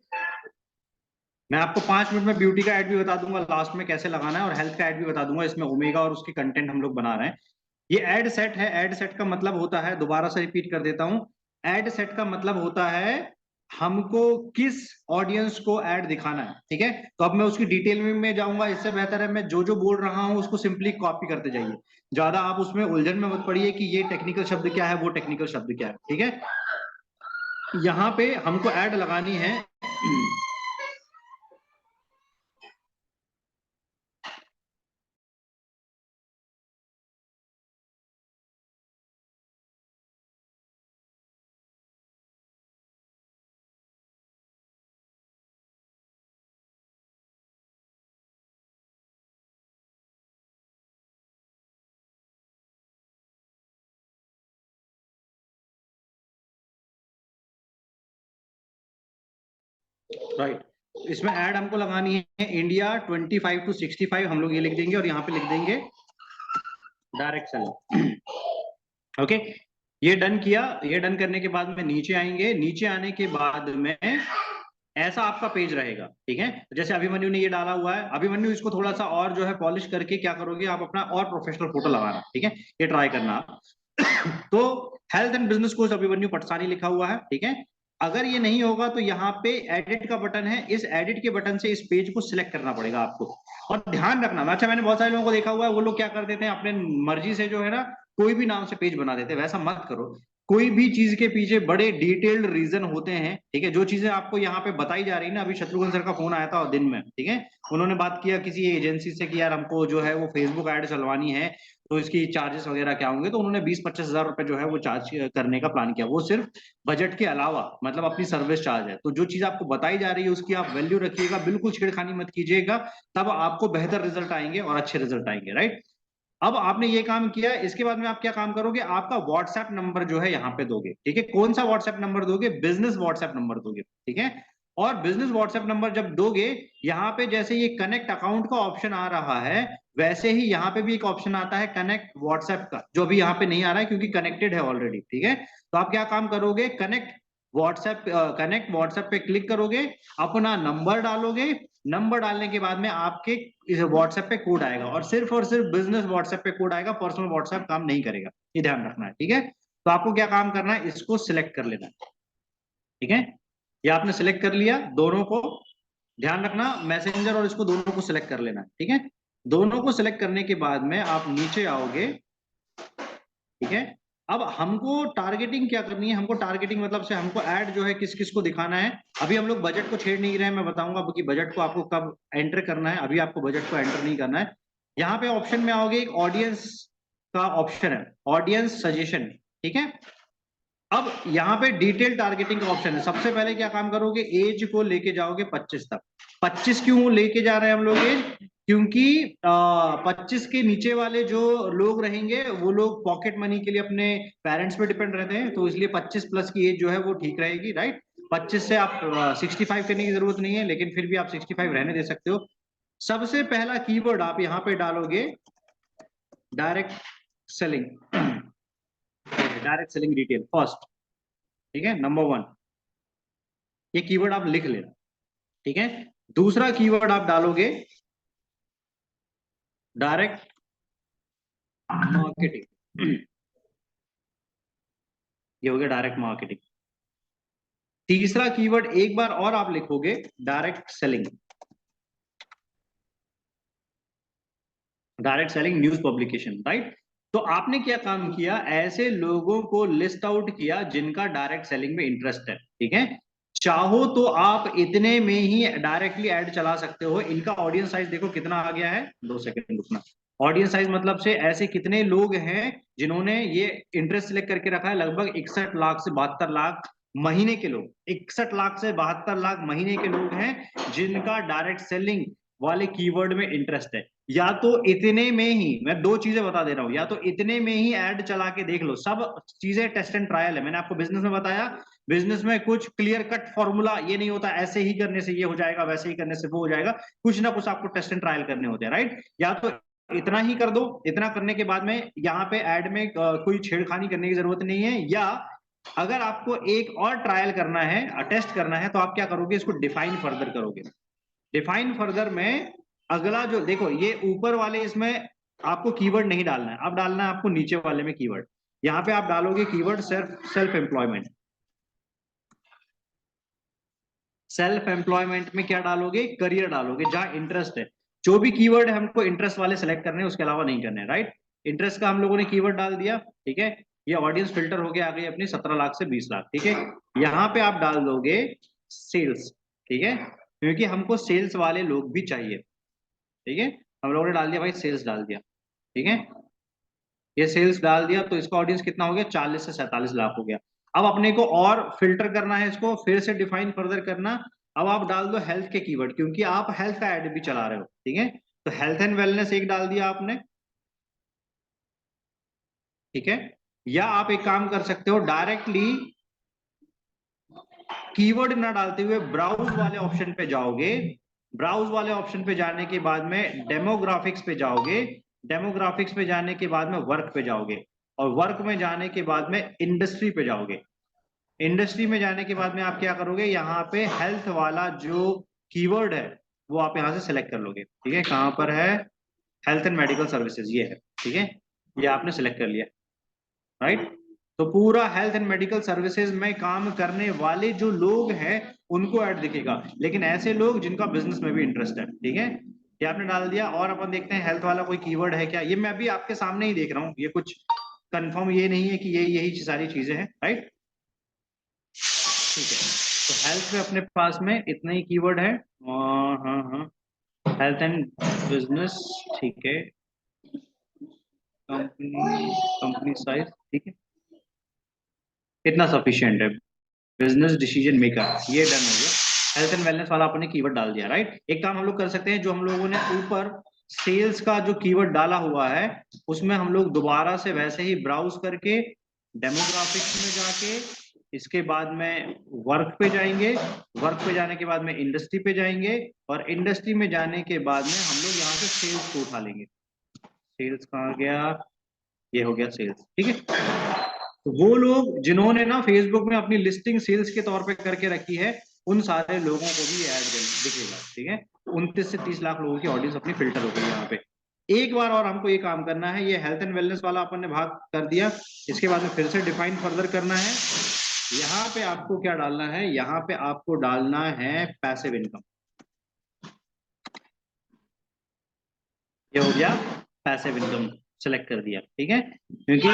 मैं आपको 5 मिनट में ब्यूटी का ऐड भी बता दूंगा लास्ट में कैसे लगाना है, और हेल्थ का ऐड भी बता दूंगा। इसमें ओमेगा और उसकी कंटेंट हम लोग बना रहे हैं। ये एड सेट है। एड सेट का मतलब होता है, दोबारा से रिपीट कर देता हूं, एड सेट का मतलब होता है हमको किस ऑडियंस को ऐड दिखाना है, ठीक है। तो अब मैं उसकी डिटेल में जाऊंगा, इससे बेहतर है मैं जो जो बोल रहा हूं उसको सिंपली कॉपी करते जाइए। ज्यादा आप उसमें उलझन में मत पड़िए कि ये टेक्निकल शब्द क्या है, वो टेक्निकल शब्द क्या है, ठीक है। यहाँ पे हमको ऐड लगानी है। राइट, इसमें ऐड हमको लगानी है इंडिया 25 to 65, हम लोग ये लिख देंगे और यहाँ पे लिख देंगे डायरेक्ट सेलर। ओके, ये डन किया। ये डन करने के बाद में नीचे आएंगे। नीचे आने के बाद में ऐसा आपका पेज रहेगा, ठीक है। जैसे अभिमन्यु ने ये डाला हुआ है, अभिमन्यु इसको थोड़ा सा और जो है पॉलिश करके क्या करोगे आप, अपना और प्रोफेशनल फोटो लगाना, ठीक है। ये ट्राई करना आप। तो health and business coach Abhimanyu Patsani लिखा हुआ है, ठीक है। अगर ये नहीं होगा तो यहाँ पे एडिट का बटन है, इस एडिट के बटन से इस पेज को सिलेक्ट करना पड़ेगा आपको। और ध्यान रखना, अच्छा मैंने बहुत सारे लोगों को देखा हुआ है, वो लोग क्या कर देते हैं अपने मर्जी से जो है ना कोई भी नाम से पेज बना देते हैं, वैसा मत करो। कोई भी चीज के पीछे बड़े डिटेल्ड रीजन होते हैं, ठीक है। जो चीजें आपको यहाँ पे बताई जा रही है ना, अभी शत्रुघ्न सर का फोन आया था दिन में, ठीक है। उन्होंने बात किया किसी एजेंसी से कि यार हमको जो है वो फेसबुक ऐड चलवानी है, तो इसकी चार्जेस वगैरह क्या होंगे। तो उन्होंने 20-25 हजार रुपए जो है वो चार्ज करने का प्लान किया, वो सिर्फ बजट के अलावा, मतलब अपनी सर्विस चार्ज है। तो जो चीज आपको बताई जा रही है उसकी आप वैल्यू रखिएगा, बिल्कुल छेड़खानी मत कीजिएगा, तब आपको बेहतर रिजल्ट आएंगे और अच्छे रिजल्ट आएंगे, राइट। अब आपने ये काम किया, इसके बाद में आप क्या काम करोगे, आपका व्हाट्सएप नंबर जो है यहाँ पे दोगे, ठीक है। कौन सा व्हाट्सएप नंबर दोगे, बिजनेस व्हाट्सएप नंबर दोगे, ठीक है। और बिजनेस व्हाट्सएप नंबर जब दोगे, यहाँ पे जैसे ये कनेक्ट अकाउंट का ऑप्शन आ रहा है, वैसे ही यहाँ पे भी एक ऑप्शन आता है कनेक्ट व्हाट्सएप का, जो अभी यहाँ पे नहीं आ रहा है क्योंकि कनेक्टेड है ऑलरेडी, ठीक है। तो आप क्या काम करोगे, कनेक्ट व्हाट्सएप पे क्लिक करोगे, अपना नंबर डालोगे। नंबर डालने के बाद में आपके इस व्हाट्सएप पे कोड आएगा, और सिर्फ बिजनेस व्हाट्सएप पे कोड आएगा, पर्सनल व्हाट्सएप काम नहीं करेगा, ये ध्यान रखना है, ठीक है। तो आपको क्या काम करना है, इसको सिलेक्ट कर लेना है, ठीक है। ये आपने सिलेक्ट कर लिया दोनों को। ध्यान रखना, मैसेंजर और इसको दोनों को सिलेक्ट कर लेना है, ठीक है। दोनों को सिलेक्ट करने के बाद में आप नीचे आओगे, ठीक है। अब हमको टारगेटिंग क्या करनी है, हमको टारगेटिंग मतलब से हमको ऐड जो है किस किस को दिखाना है। अभी हम लोग बजट को छेड़ नहीं रहे हैं, मैं बताऊंगा कि बजट को आपको कब एंटर करना है, अभी आपको बजट को एंटर नहीं करना है। यहाँ पे ऑप्शन में आओगे, एक ऑडियंस का ऑप्शन है, ऑडियंस सजेशन, ठीक है। अब यहाँ पे डिटेल टारगेटिंग का ऑप्शन है। सबसे पहले क्या काम करोगे, एज को लेके जाओगे 25 तक। 25 क्यों लेके जा रहे हैं हम लोग एज, क्योंकि 25 के नीचे वाले जो लोग रहेंगे वो लोग पॉकेट मनी के लिए अपने पेरेंट्स पे डिपेंड रहते हैं, तो इसलिए 25 प्लस की एज जो है वो ठीक रहेगी, राइट। 25 से आप 65 करने की जरूरत नहीं है, लेकिन फिर भी आप 65 रहने दे सकते हो। सबसे पहला कीवर्ड आप यहाँ पे डालोगे direct selling, direct selling detail first, ठीक है, नंबर 1। ये कीवर्ड आप लिख लेना, ठीक है। दूसरा कीवर्ड आप डालोगे डायरेक्ट मार्केटिंग, ये हो गया डायरेक्ट मार्केटिंग। तीसरा कीवर्ड एक बार और आप लिखोगे direct selling, direct selling news publication, right. तो आपने क्या काम किया, ऐसे लोगों को लिस्ट आउट किया जिनका डायरेक्ट सेलिंग में इंटरेस्ट है, ठीक है। चाहो तो आप इतने में ही डायरेक्टली ऐड चला सकते हो। इनका ऑडियंस साइज देखो कितना आ गया है, 2 सेकंड रुकना। ऑडियंस साइज मतलब से ऐसे कितने लोग हैं जिन्होंने ये इंटरेस्ट सिलेक्ट करके रखा है, लगभग 61 लाख से 72 लाख महीने के लोग, 61 लाख से 72 लाख महीने के लोग हैं जिनका डायरेक्ट सेलिंग वाले कीवर्ड में इंटरेस्ट है। या तो इतने में ही, मैं दो चीजें बता दे रहा हूं, या तो इतने में ही ऐड चला के देख लो, सब चीजें टेस्ट एंड ट्रायल है। मैंने आपको बिजनेस में बताया, बिजनेस में कुछ क्लियर कट फॉर्मूला ये नहीं होता, ऐसे ही करने से ये हो जाएगा, वैसे ही करने से वो हो जाएगा, कुछ ना कुछ आपको टेस्ट एंड ट्रायल करने होते हैं, राइट। या तो इतना ही कर दो, इतना करने के बाद में यहाँ पे ऐड में कोई छेड़खानी करने की जरूरत नहीं है। या अगर आपको एक और ट्रायल करना है, टेस्ट करना है, तो आप क्या करोगे, इसको डिफाइन फर्दर करोगे। डिफाइन फर्दर में अगला जो देखो, ये ऊपर वाले इसमें आपको कीवर्ड नहीं डालना है, अब डालना है आपको नीचे वाले में कीवर्ड। यहां पे आप डालोगे keyword self employment. Self employment में क्या डालोगे, करियर डालोगे, जहां इंटरेस्ट है। जो भी कीवर्ड है हमको इंटरेस्ट वाले सेलेक्ट करने हैं, उसके अलावा नहीं करने, राइट। इंटरेस्ट का हम लोगों ने कीवर्ड डाल दिया, ठीक है। ये ऑडियंस फिल्टर हो गया आ गई अपनी 17 लाख से 20 लाख, ठीक है। यहाँ पे आप डाल दोगे सेल्स, ठीक है, क्योंकि हमको सेल्स वाले लोग भी चाहिए, ठीक है। हम लोगों ने डाल दिया भाई, सेल्स डाल दिया, ठीक है। ये सेल्स डाल दिया तो इसका ऑडियंस कितना हो गया, 40 से 47 लाख हो गया। अब अपने को और फिल्टर करना है, इसको फिर से डिफाइन फर्दर करना। अब आप डाल दो हेल्थ के कीवर्ड, क्योंकि आप हेल्थ का एड भी चला रहे हो, ठीक है। तो हेल्थ एंड वेलनेस एक डाल दिया आपने, ठीक है। या आप एक काम कर सकते हो, डायरेक्टली कीवर्ड ना डालते हुए ब्राउज वाले ऑप्शन पे जाओगे। ब्राउज वाले ऑप्शन पे जाने के बाद में डेमोग्राफिक्स पे जाओगे। डेमोग्राफिक्स पे जाने के बाद में वर्क पे जाओगे, और वर्क में जाने के बाद में इंडस्ट्री पे जाओगे। इंडस्ट्री में जाने के बाद में आप क्या करोगे, यहाँ पे हेल्थ वाला जो कीवर्ड है वो आप यहाँ से सिलेक्ट कर लोगे, ठीक है। कहाँ पर है, हेल्थ एंड मेडिकल सर्विसेज, ये है, ठीक है। ये आपने सिलेक्ट कर लिया, राइट। तो पूरा हेल्थ एंड मेडिकल सर्विसेज में काम करने वाले जो लोग हैं उनको ऐड दिखेगा, लेकिन ऐसे लोग जिनका बिजनेस में भी इंटरेस्ट है, ठीक है। ये आपने डाल दिया। और अपन देखते हैं हेल्थ वाला कोई कीवर्ड है क्या, ये मैं अभी आपके सामने ही देख रहा हूँ, ये कुछ कंफर्म ये नहीं है कि ये यही सारी चीजें हैं, राइट। ठीक है, तो हेल्थ में अपने पास में इतना ही कीवर्ड है। हाँ हाँ, हेल्थ एंड बिजनेस, ठीक है। कंपनी, कंपनी साइज, ठीक है, इतना सफिशिएंट है। बिजनेस डिसीजन मेकर, ये डन हो गया। हेल्थ एंड वेलनेस वाला आपने कीवर्ड डाल दिया, राइट। एक काम हम लोग कर सकते हैं, जो हम लोगों ने ऊपर सेल्स का जो कीवर्ड डाला हुआ है उसमें हम लोग दोबारा से वैसे ही ब्राउज करके डेमोग्राफिक्स में जाके इसके बाद में वर्क पे जाएंगे। वर्क पे जाने के बाद में इंडस्ट्री पे जाएंगे, और इंडस्ट्री में जाने के बाद में हम लोग यहाँ से सेल्स को उठा लेंगे। सेल्स कहाँ गया, ये हो गया सेल्स, ठीक है। तो वो लोग जिन्होंने ना फेसबुक में अपनी लिस्टिंग सेल्स के तौर पे करके रखी है, उन सारे लोगों को भी ऐड दिखेगा, ठीक है। 29 से 30 लाख लोगों की ऑडियंस अपनी फिल्टर हो गई यहाँ पे। एक बार और हमको ये काम करना है, ये हेल्थ एंड वेलनेस वाला अपन ने भाग कर दिया, इसके बाद में फिर से डिफाइन फर्दर करना है। यहाँ पे आपको क्या डालना है, यहाँ पे आपको डालना है पैसिव इनकम। ये हो गया पैसिव इनकम, सेलेक्ट कर दिया, ठीक है, क्योंकि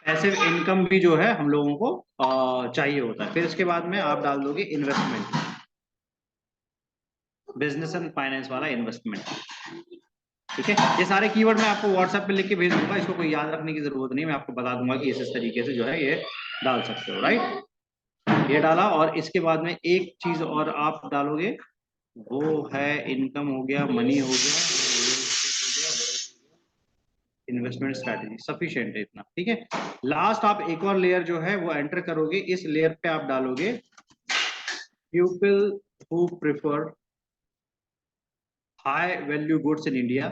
पैसिव इनकम भी जो है हम लोगों को चाहिए होता है। फिर इसके बाद में आप डाल दोगे इन्वेस्टमेंट, बिजनेस एंड फाइनेंस वाला इन्वेस्टमेंट, ठीक है। ये सारे कीवर्ड मैं आपको व्हाट्सएप पे लिख के भेज दूंगा, इसको कोई याद रखने की जरूरत नहीं, मैं आपको बता दूंगा कि इस तरीके से जो है ये डाल सकते हो, राइट। ये डाला, और इसके बाद में एक चीज और आप डालोगे, वो है इनकम हो गया, मनी हो गया, इन्वेस्टमेंट स्ट्रैटेजी, सफिशिएंट है इतना, ठीक है। लास्ट आप एक और लेयर जो है वो एंटर करोगे, इस लेयर पे आप डालोगे people who prefer high value goods in India,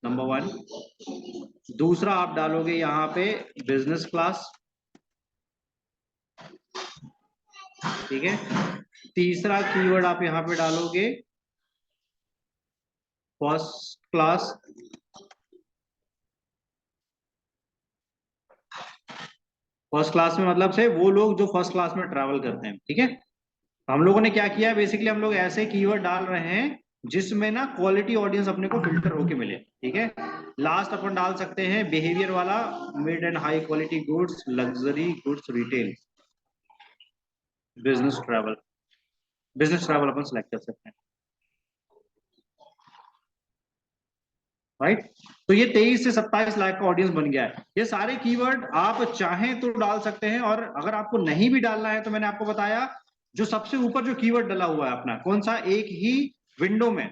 number 1। दूसरा आप डालोगे यहाँ पे बिजनेस क्लास, ठीक है। तीसरा कीवर्ड आप यहाँ पे डालोगे फर्स्ट क्लास। फर्स्ट क्लास में मतलब से वो लोग जो फर्स्ट क्लास में ट्रैवल करते हैं, ठीक है। हम लोगों ने क्या किया, बेसिकली हम लोग ऐसे कीवर्ड डाल रहे हैं जिसमें ना क्वालिटी ऑडियंस अपने को फिल्टर होके मिले, ठीक है। लास्ट अपन डाल सकते हैं बिहेवियर वाला, mid and high quality goods, luxury goods, retail, business travel. Business travel upon select कर सकते हैं, राइट। तो ये 23 से 27 लाख का ऑडियंस बन गया है। ये सारे कीवर्ड आप चाहें तो डाल सकते हैं, और अगर आपको नहीं भी डालना है तो मैंने आपको बताया जो सबसे ऊपर जो कीवर्ड डला हुआ है अपना, कौन सा, एक ही विंडो में,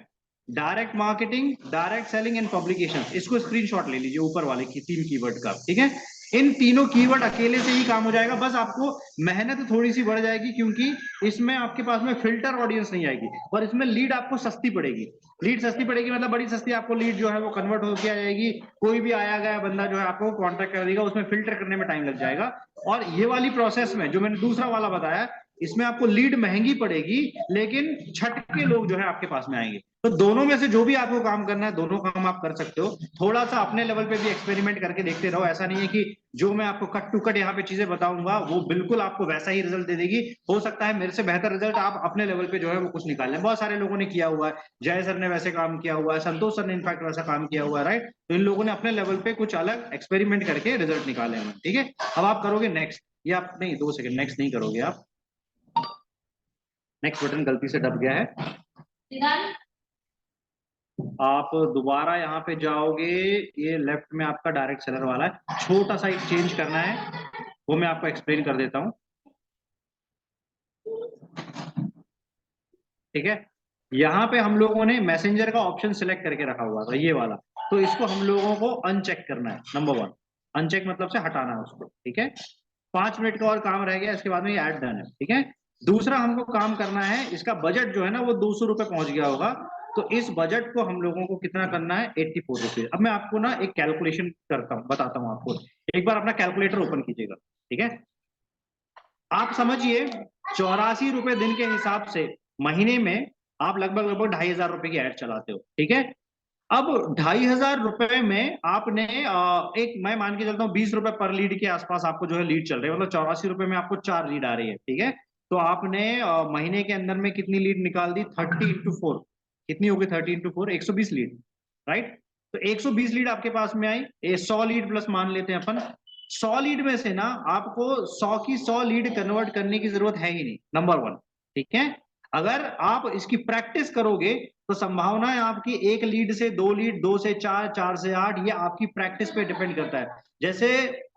direct marketing, direct selling and publication, इसको स्क्रीनशॉट ले लीजिए ऊपर वाले की 3 कीवर्ड का, ठीक है। इन तीनों कीवर्ड अकेले से ही काम हो जाएगा, बस आपको मेहनत थोड़ी सी बढ़ जाएगी क्योंकि इसमें आपके पास में फिल्टर ऑडियंस नहीं आएगी, और इसमें लीड आपको सस्ती पड़ेगी। लीड सस्ती पड़ेगी मतलब बड़ी सस्ती आपको लीड जो है वो कन्वर्ट होकर आ जाएगी। कोई भी आया गया बंदा जो है आपको कॉन्टेक्ट कर देगा, उसमें फिल्टर करने में टाइम लग जाएगा। और ये वाली प्रोसेस में जो मैंने दूसरा वाला बताया, इसमें आपको लीड महंगी पड़ेगी लेकिन छटके लोग जो है आपके पास में आएंगे। तो दोनों में से जो भी आपको काम करना है, दोनों काम आप कर सकते हो। थोड़ा सा अपने लेवल पे भी एक्सपेरिमेंट करके देखते रहो। ऐसा नहीं है कि जो मैं आपको कट टू कट यहाँ पे चीजें बताऊंगा वो बिल्कुल आपको वैसा ही रिजल्ट दे देगी। हो सकता है मेरे से बेहतर रिजल्ट आप अपने लेवल पे जो है वो कुछ निकाल लें। बहुत सारे लोगों ने किया हुआ है, जय सर ने वैसे काम किया हुआ है, संतोष सर ने इनफैक्ट वैसा काम किया हुआ है, राइट। तो इन लोगों ने अपने लेवल पे कुछ अलग एक्सपेरिमेंट करके रिजल्ट निकाले हैं, ठीक है। अब आप करोगे नेक्स्ट, या आप नहीं, 2 सेकंड, नेक्स्ट नहीं करोगे आप, नेक्स्ट बटन गलती से दब गया है। आप दोबारा यहाँ पे जाओगे, ये लेफ्ट में आपका डायरेक्ट सेलर वाला है, छोटा सा एक चेंज करना है, वो मैं आपको एक्सप्लेन कर देता हूँ, ठीक है। यहाँ पे हम लोगों ने मैसेंजर का ऑप्शन सिलेक्ट करके रखा हुआ था, ये वाला, तो इसको हम लोगों को अनचेक करना है। नंबर 1, अनचेक मतलब से हटाना है उसको, ठीक है। 5 मिनट का और काम रह गया, इसके बाद में ये ऐड डन है, ठीक है। दूसरा हमको काम करना है, इसका बजट जो है ना वो 200 रुपए पहुंच गया होगा, तो इस बजट को हम लोगों को कितना करना है, 84 रुपीज। अब मैं आपको ना एक कैलकुलेशन करता हूँ, बताता हूँ आपको। एक बार अपना कैलकुलेटर ओपन कीजिएगा, ठीक है। आप समझिए 84 रुपए दिन के हिसाब से महीने में आप लगभग लगभग 2,500 रुपए की एड चलाते हो, ठीक है। अब 2,500 रुपए में आपने एक, मैं मान के चलता हूँ 20 रुपए पर लीड के आसपास आपको जो है लीड चल रही है, मतलब 84 रुपए में आपको 4 लीड आ रही है, ठीक है। तो आपने महीने के अंदर में कितनी लीड निकाल दी, 30 × 4, कितनी होगी 30 × 4, 120 लीड, राइट। तो 120 लीड आपके पास में आई, 100 लीड प्लस मान लेते हैं अपन। 100 लीड में से ना आपको 100 की 100 लीड कन्वर्ट करने की जरूरत है ही नहीं, नंबर 1, ठीक है। अगर आप इसकी प्रैक्टिस करोगे तो संभावना है आपकी 1 लीड से 2 लीड, 2 से 4, 4 से 8, ये आपकी प्रैक्टिस पे डिपेंड करता है। जैसे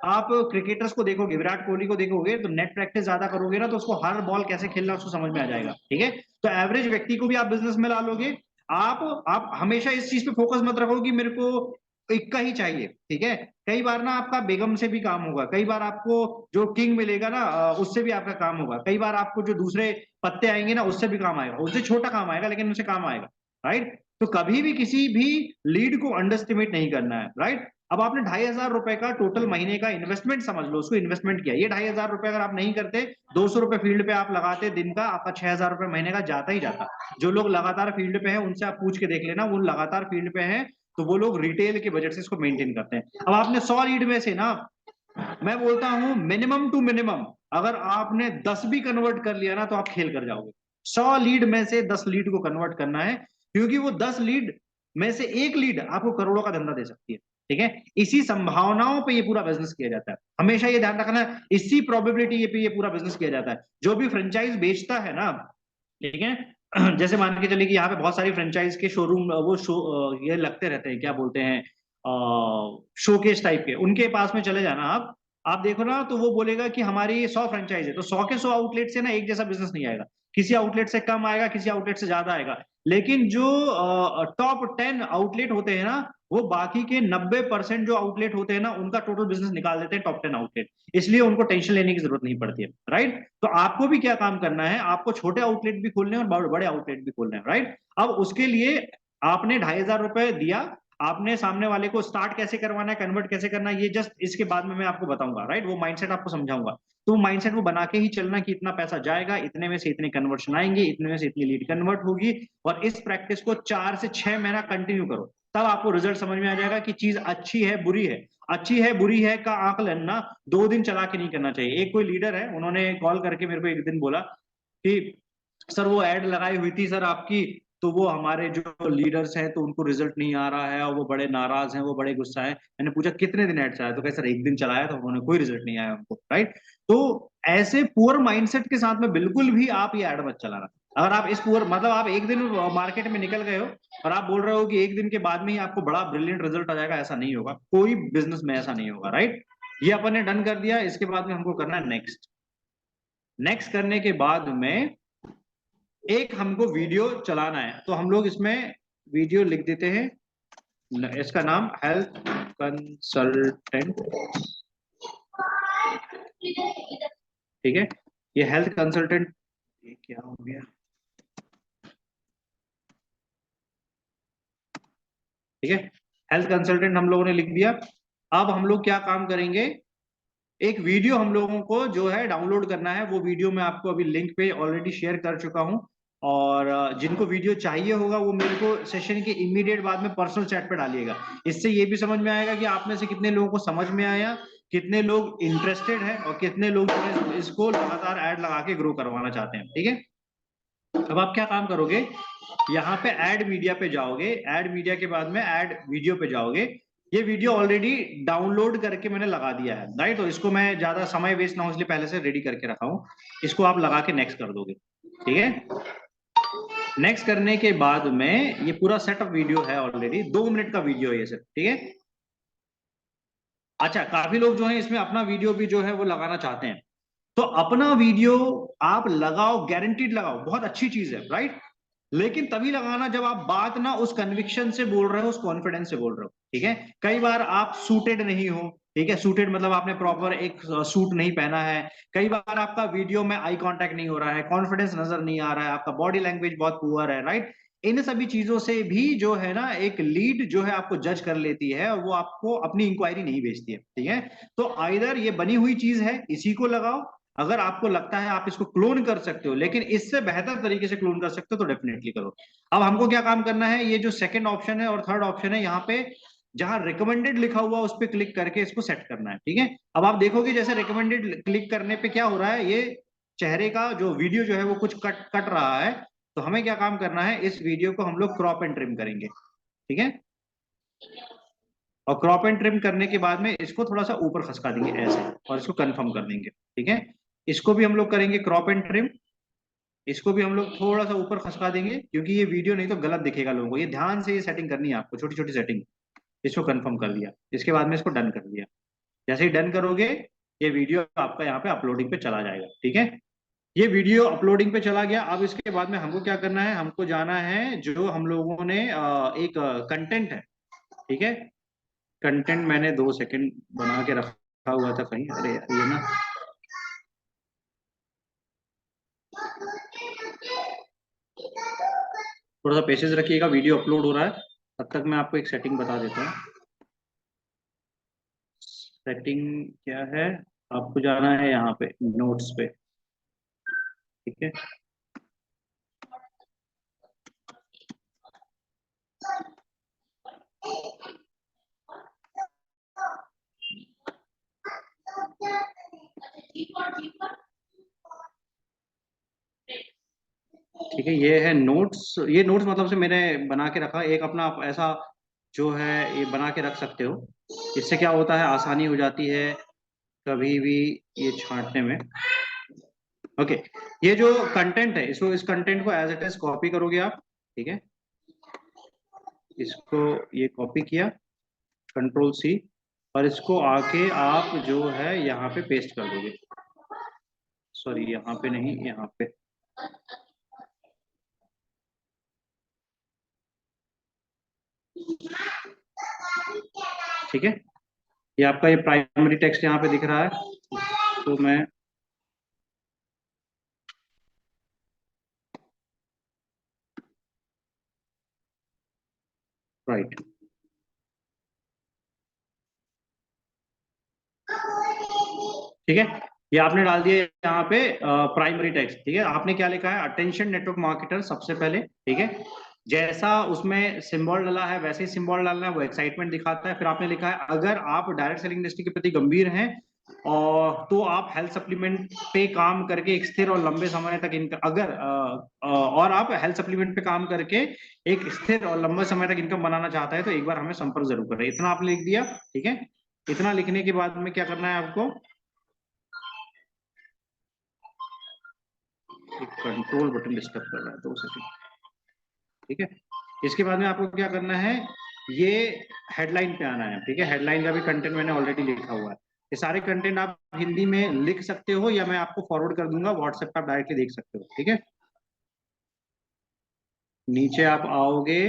आप क्रिकेटर्स को देखोगे, विराट कोहली को देखोगे, तो नेट प्रैक्टिस ज्यादा करोगे ना तो उसको हर बॉल कैसे खेलना उसको समझ में आ जाएगा, ठीक है। तो एवरेज व्यक्ति को भी आप बिजनेस में ला लोगे। आप हमेशा इस चीज पे फोकस मत रखो कि मेरे को इक्का ही चाहिए, ठीक है। कई बार ना आपका बेगम से भी काम होगा, कई बार आपको जो किंग मिलेगा ना उससे भी आपका काम होगा, कई बार आपको जो दूसरे पत्ते आएंगे ना उससे भी काम आएगा, उससे छोटा काम आएगा लेकिन उससे काम आएगा, राइट। तो कभी भी किसी भी लीड को अंडरस्टिमेट नहीं करना है, राइट। अब आपने 2,500 रुपए का टोटल महीने का इन्वेस्टमेंट समझ लो, उसको इन्वेस्टमेंट किया। ये 2,500 रुपए अगर आप नहीं करते, 200 रुपए फील्ड पे आप लगाते दिन का, आपका 6,000 रुपए महीने का जाता ही जाता। जो लोग लगातार फील्ड पे हैं उनसे आप पूछ के देख लेना, वो लगातार फील्ड पे हैं तो वो लोग रिटेल के बजट से इसको मेंटेन करते हैं। अब आपने 100 लीड में से ना, मैं बोलता हूं मिनिमम टू मिनिमम, अगर आपने 10 भी कन्वर्ट कर लिया ना तो आप खेल कर जाओगे। 100 लीड में से 10 लीड को कन्वर्ट करना है, क्योंकि वो 10 लीड में से एक लीड आपको करोड़ों का धंधा दे सकती है, ठीक है। इसी संभावनाओं पे ये पूरा बिजनेस किया जाता है, हमेशा ये ध्यान रखना है, इसी प्रोबेबिलिटी पे ये पूरा बिजनेस किया जाता है। जो भी फ्रेंचाइज बेचता है ना, ठीक है, जैसे मान के चलिए कि यहाँ पे बहुत सारी फ्रेंचाइज के शोरूम वो ये लगते रहते हैं, क्या बोलते हैं, शोकेस टाइप के, उनके पास में चले जाना आप देखो ना तो वो बोलेगा कि हमारी 100 फ्रेंचाइज है, तो 100 के 100 आउटलेट से ना एक जैसा बिजनेस नहीं आएगा, किसी आउटलेट से कम आएगा, किसी आउटलेट से ज्यादा आएगा। लेकिन जो टॉप 10 आउटलेट होते हैं ना, वो बाकी के 90% जो आउटलेट होते हैं ना उनका टोटल बिजनेस निकाल देते हैं टॉप 10 आउटलेट, इसलिए उनको टेंशन लेने की जरूरत नहीं पड़ती है, राइट। तो आपको भी क्या काम करना है, आपको छोटे आउटलेट भी खोलने हैं और बड़े आउटलेट भी खोलने हैं, राइट। अब उसके लिए आपने 2,500 रुपए दिया, आपने सामने वाले को स्टार्ट कैसे करवाना है, कन्वर्ट कैसे करना है, ये जस्ट इसके बाद में मैं आपको बताऊंगा, राइट। वो माइंडसेट आपको समझाऊंगा, तो माइंडसेट वो बना के ही चलना कि इतना पैसा जाएगा, इतने में से इतने कन्वर्शन आएंगे, इतने में से इतनी लीड कन्वर्ट होगी, और इस प्रैक्टिस को 4 से 6 महीना कंटिन्यू करो, तब आपको रिजल्ट समझ में आ जाएगा कि चीज अच्छी है बुरी है। अच्छी है बुरी है का आकलन ना 2 दिन चला के नहीं करना चाहिए। एक कोई लीडर है, उन्होंने कॉल करके मेरे को एक दिन बोला कि सर वो एड लगाई हुई थी सर आपकी, तो वो हमारे जो लीडर्स हैं तो उनको रिजल्ट नहीं आ रहा है और वो बड़े नाराज हैं, वो बड़े गुस्सा है। मैंने पूछा कितने दिन ऐड चलाया, तो कहे सर एक दिन चलाया तो उन्होंने कोई रिजल्ट नहीं आया उनको, राइट। तो ऐसे पुअर माइंडसेट के साथ में बिल्कुल भी आप ये ऐड मत चलाना। अगर आप इस पुअर मतलब आप एक दिन मार्केट में निकल गए हो और आप बोल रहे हो कि एक दिन के बाद में ही आपको बड़ा ब्रिलियंट रिजल्ट आ जाएगा, ऐसा नहीं होगा, कोई बिजनेस में ऐसा नहीं होगा, राइट। ये अपन ने डन कर दिया, इसके बाद में हमको करना है नेक्स्ट। नेक्स्ट करने के बाद में एक हमको वीडियो चलाना है, तो हम लोग इसमें वीडियो लिख देते हैं, इसका नाम हेल्थ कंसल्टेंट, ठीक है। ये हेल्थ कंसल्टेंट, ये क्या हो गया, ठीक है, हेल्थ कंसल्टेंट हम लोगों ने लिख दिया। अब हम लोग क्या काम करेंगे, एक वीडियो हम लोगों को जो है डाउनलोड करना है। वो वीडियो मैं आपको अभी लिंक पे ऑलरेडी शेयर कर चुका हूं, और जिनको वीडियो चाहिए होगा वो मेरे को सेशन के इमीडिएट बाद में पर्सनल चैट पे डालिएगा। इससे ये भी समझ में आएगा कि आप में से कितने लोगों को समझ में आया, कितने लोग इंटरेस्टेड हैं और कितने लोग जो है इसको लगातार ऐड लगा के ग्रो करवाना चाहते हैं, ठीक है। अब आप क्या काम करोगे, यहाँ पे ऐड मीडिया पे जाओगे, ऐड मीडिया के बाद में ऐड वीडियो पे जाओगे। ये वीडियो ऑलरेडी डाउनलोड करके मैंने लगा दिया है, राइट। तो इसको मैं ज्यादा समय वेस्ट ना हो इसलिए पहले से रेडी करके रखा हूं। इसको आप लगा के नेक्स्ट कर दोगे, ठीक है। नेक्स्ट करने के बाद में ये पूरा सेट ऑफ वीडियो है, ऑलरेडी 2 मिनट का वीडियो है ये सब, ठीक है। अच्छा, काफी लोग जो है इसमें अपना वीडियो भी जो है वो लगाना चाहते हैं, तो अपना वीडियो आप लगाओ, गारंटीड लगाओ, बहुत अच्छी चीज है, राइट। लेकिन तभी लगाना जब आप बात ना उस कन्विक्शन से बोल रहे हो, उस कॉन्फिडेंस से बोल रहे हो, ठीक है। कई बार आप सूटेड नहीं हो, ठीक है, सूटेड मतलब आपने प्रॉपर एक सूट नहीं पहना है। कई बार आपका वीडियो में आई कांटेक्ट नहीं हो रहा है, कॉन्फिडेंस नजर नहीं आ रहा है, आपका बॉडी लैंग्वेज बहुत पुअर है, राइट। इन सभी चीजों से भी जो है ना एक लीड जो है आपको जज कर लेती है और वो आपको अपनी इंक्वायरी नहीं भेजती है, ठीक है। तो आइदर ये बनी हुई चीज है, इसी को लगाओ। अगर आपको लगता है आप इसको क्लोन कर सकते हो, लेकिन इससे बेहतर तरीके से क्लोन कर सकते हो, तो डेफिनेटली करो। अब हमको क्या काम करना है, ये जो सेकंड ऑप्शन है और थर्ड ऑप्शन है, यहाँ पे जहां रिकमेंडेड लिखा हुआ उस पर क्लिक करके इसको सेट करना है, ठीक है। अब आप देखोगे जैसे रिकमेंडेड क्लिक करने पे क्या हो रहा है, ये चेहरे का जो वीडियो जो है वो कुछ कट कट रहा है। तो हमें क्या काम करना है, इस वीडियो को हम लोग क्रॉप एंड ट्रिम करेंगे, ठीक है। और क्रॉप एंड ट्रिम करने के बाद में इसको थोड़ा सा ऊपर खसका देंगे ऐसे, और इसको कंफर्म कर देंगे, ठीक है। इसको भी हम लोग करेंगे क्रॉप एंड ट्रिम, इसको भी हम लोग थोड़ा सा ऊपर खसका देंगे, क्योंकि ये वीडियो नहीं तो गलत दिखेगा लोगों को। ये ध्यान से ये सेटिंग करनी है आपको, छोटी छोटी सेटिंग। इसको कंफर्म कर दिया, इसके बाद में इसको डन कर दिया। जैसे ही डन करोगे ये वीडियो आपका यहाँ पे अपलोडिंग पे चला जाएगा, ठीक है। ये वीडियो अपलोडिंग पे चला गया। अब इसके बाद में हमको क्या करना है, हमको जाना है जो हम लोगों ने एक कंटेंट है, ठीक है। कंटेंट मैंने 2 सेकंड बना के रखा हुआ था कहीं, अरे यार ये ना, थोड़ा सा पेशेंस रखिएगा, वीडियो अपलोड हो रहा है, तब तक मैं आपको एक सेटिंग बता देता हूँ। सेटिंग क्या है, आपको जाना है यहाँ पे नोट्स पे, ठीक है। ठीक है, ये है नोट्स। ये नोट्स मतलब से मैंने बना के रखा एक अपना ऐसा जो है, ये बना के रख सकते हो। इससे क्या होता है, आसानी हो जाती है कभी भी ये छांटने में। ओके, ये जो कंटेंट है, इसको इस कंटेंट को एज इट इज कॉपी करोगे आप, ठीक है। इसको ये कॉपी किया, कंट्रोल सी, और इसको आके आप जो है यहाँ पे पेस्ट कर दोगे। सॉरी, यहाँ पे नहीं, यहाँ पे, ठीक है। ये आपका ये प्राइमरी टेक्स्ट यहाँ पे दिख रहा है, तो मैं राइट, ठीक है। ये आपने डाल दिया यहाँ पे प्राइमरी टेक्स्ट, ठीक है। आपने क्या लिखा है, अटेंशन नेटवर्क मार्केटर सबसे पहले, ठीक है। जैसा उसमें सिंबल डाला है वैसे ही सिंबल डालना है, वो एक्साइटमेंट दिखाता है। फिर आपने लिखा है अगर आप डायरेक्ट सेलिंग इंडस्ट्री के प्रति गंभीर हैं और तो आप हेल्थ सप्लीमेंट पे काम करके एक स्थिर और लंबे समय तक इनकम अगर और आप हेल्थ सप्लीमेंट पे काम करके एक स्थिर और लंबे समय तक इनकम बनाना चाहता है तो एक बार हमें संपर्क जरूर करें। इतना आप लिख दिया, ठीक है। इतना लिखने के बाद में क्या करना है आपको, एक कंट्रोल बटन डिस्टर्ब कर रहा है, 2 सेकंड, ठीक है। इसके बाद में आपको क्या करना है, ये हेडलाइन पे आना है, ठीक है। हेडलाइन का भी कंटेंट मैंने ऑलरेडी लिखा हुआ है। ये सारे कंटेंट आप हिंदी में लिख सकते हो या मैं आपको फॉरवर्ड कर दूंगा व्हाट्सएप पे, आप डायरेक्टली देख सकते हो, ठीक है। नीचे आप आओगे,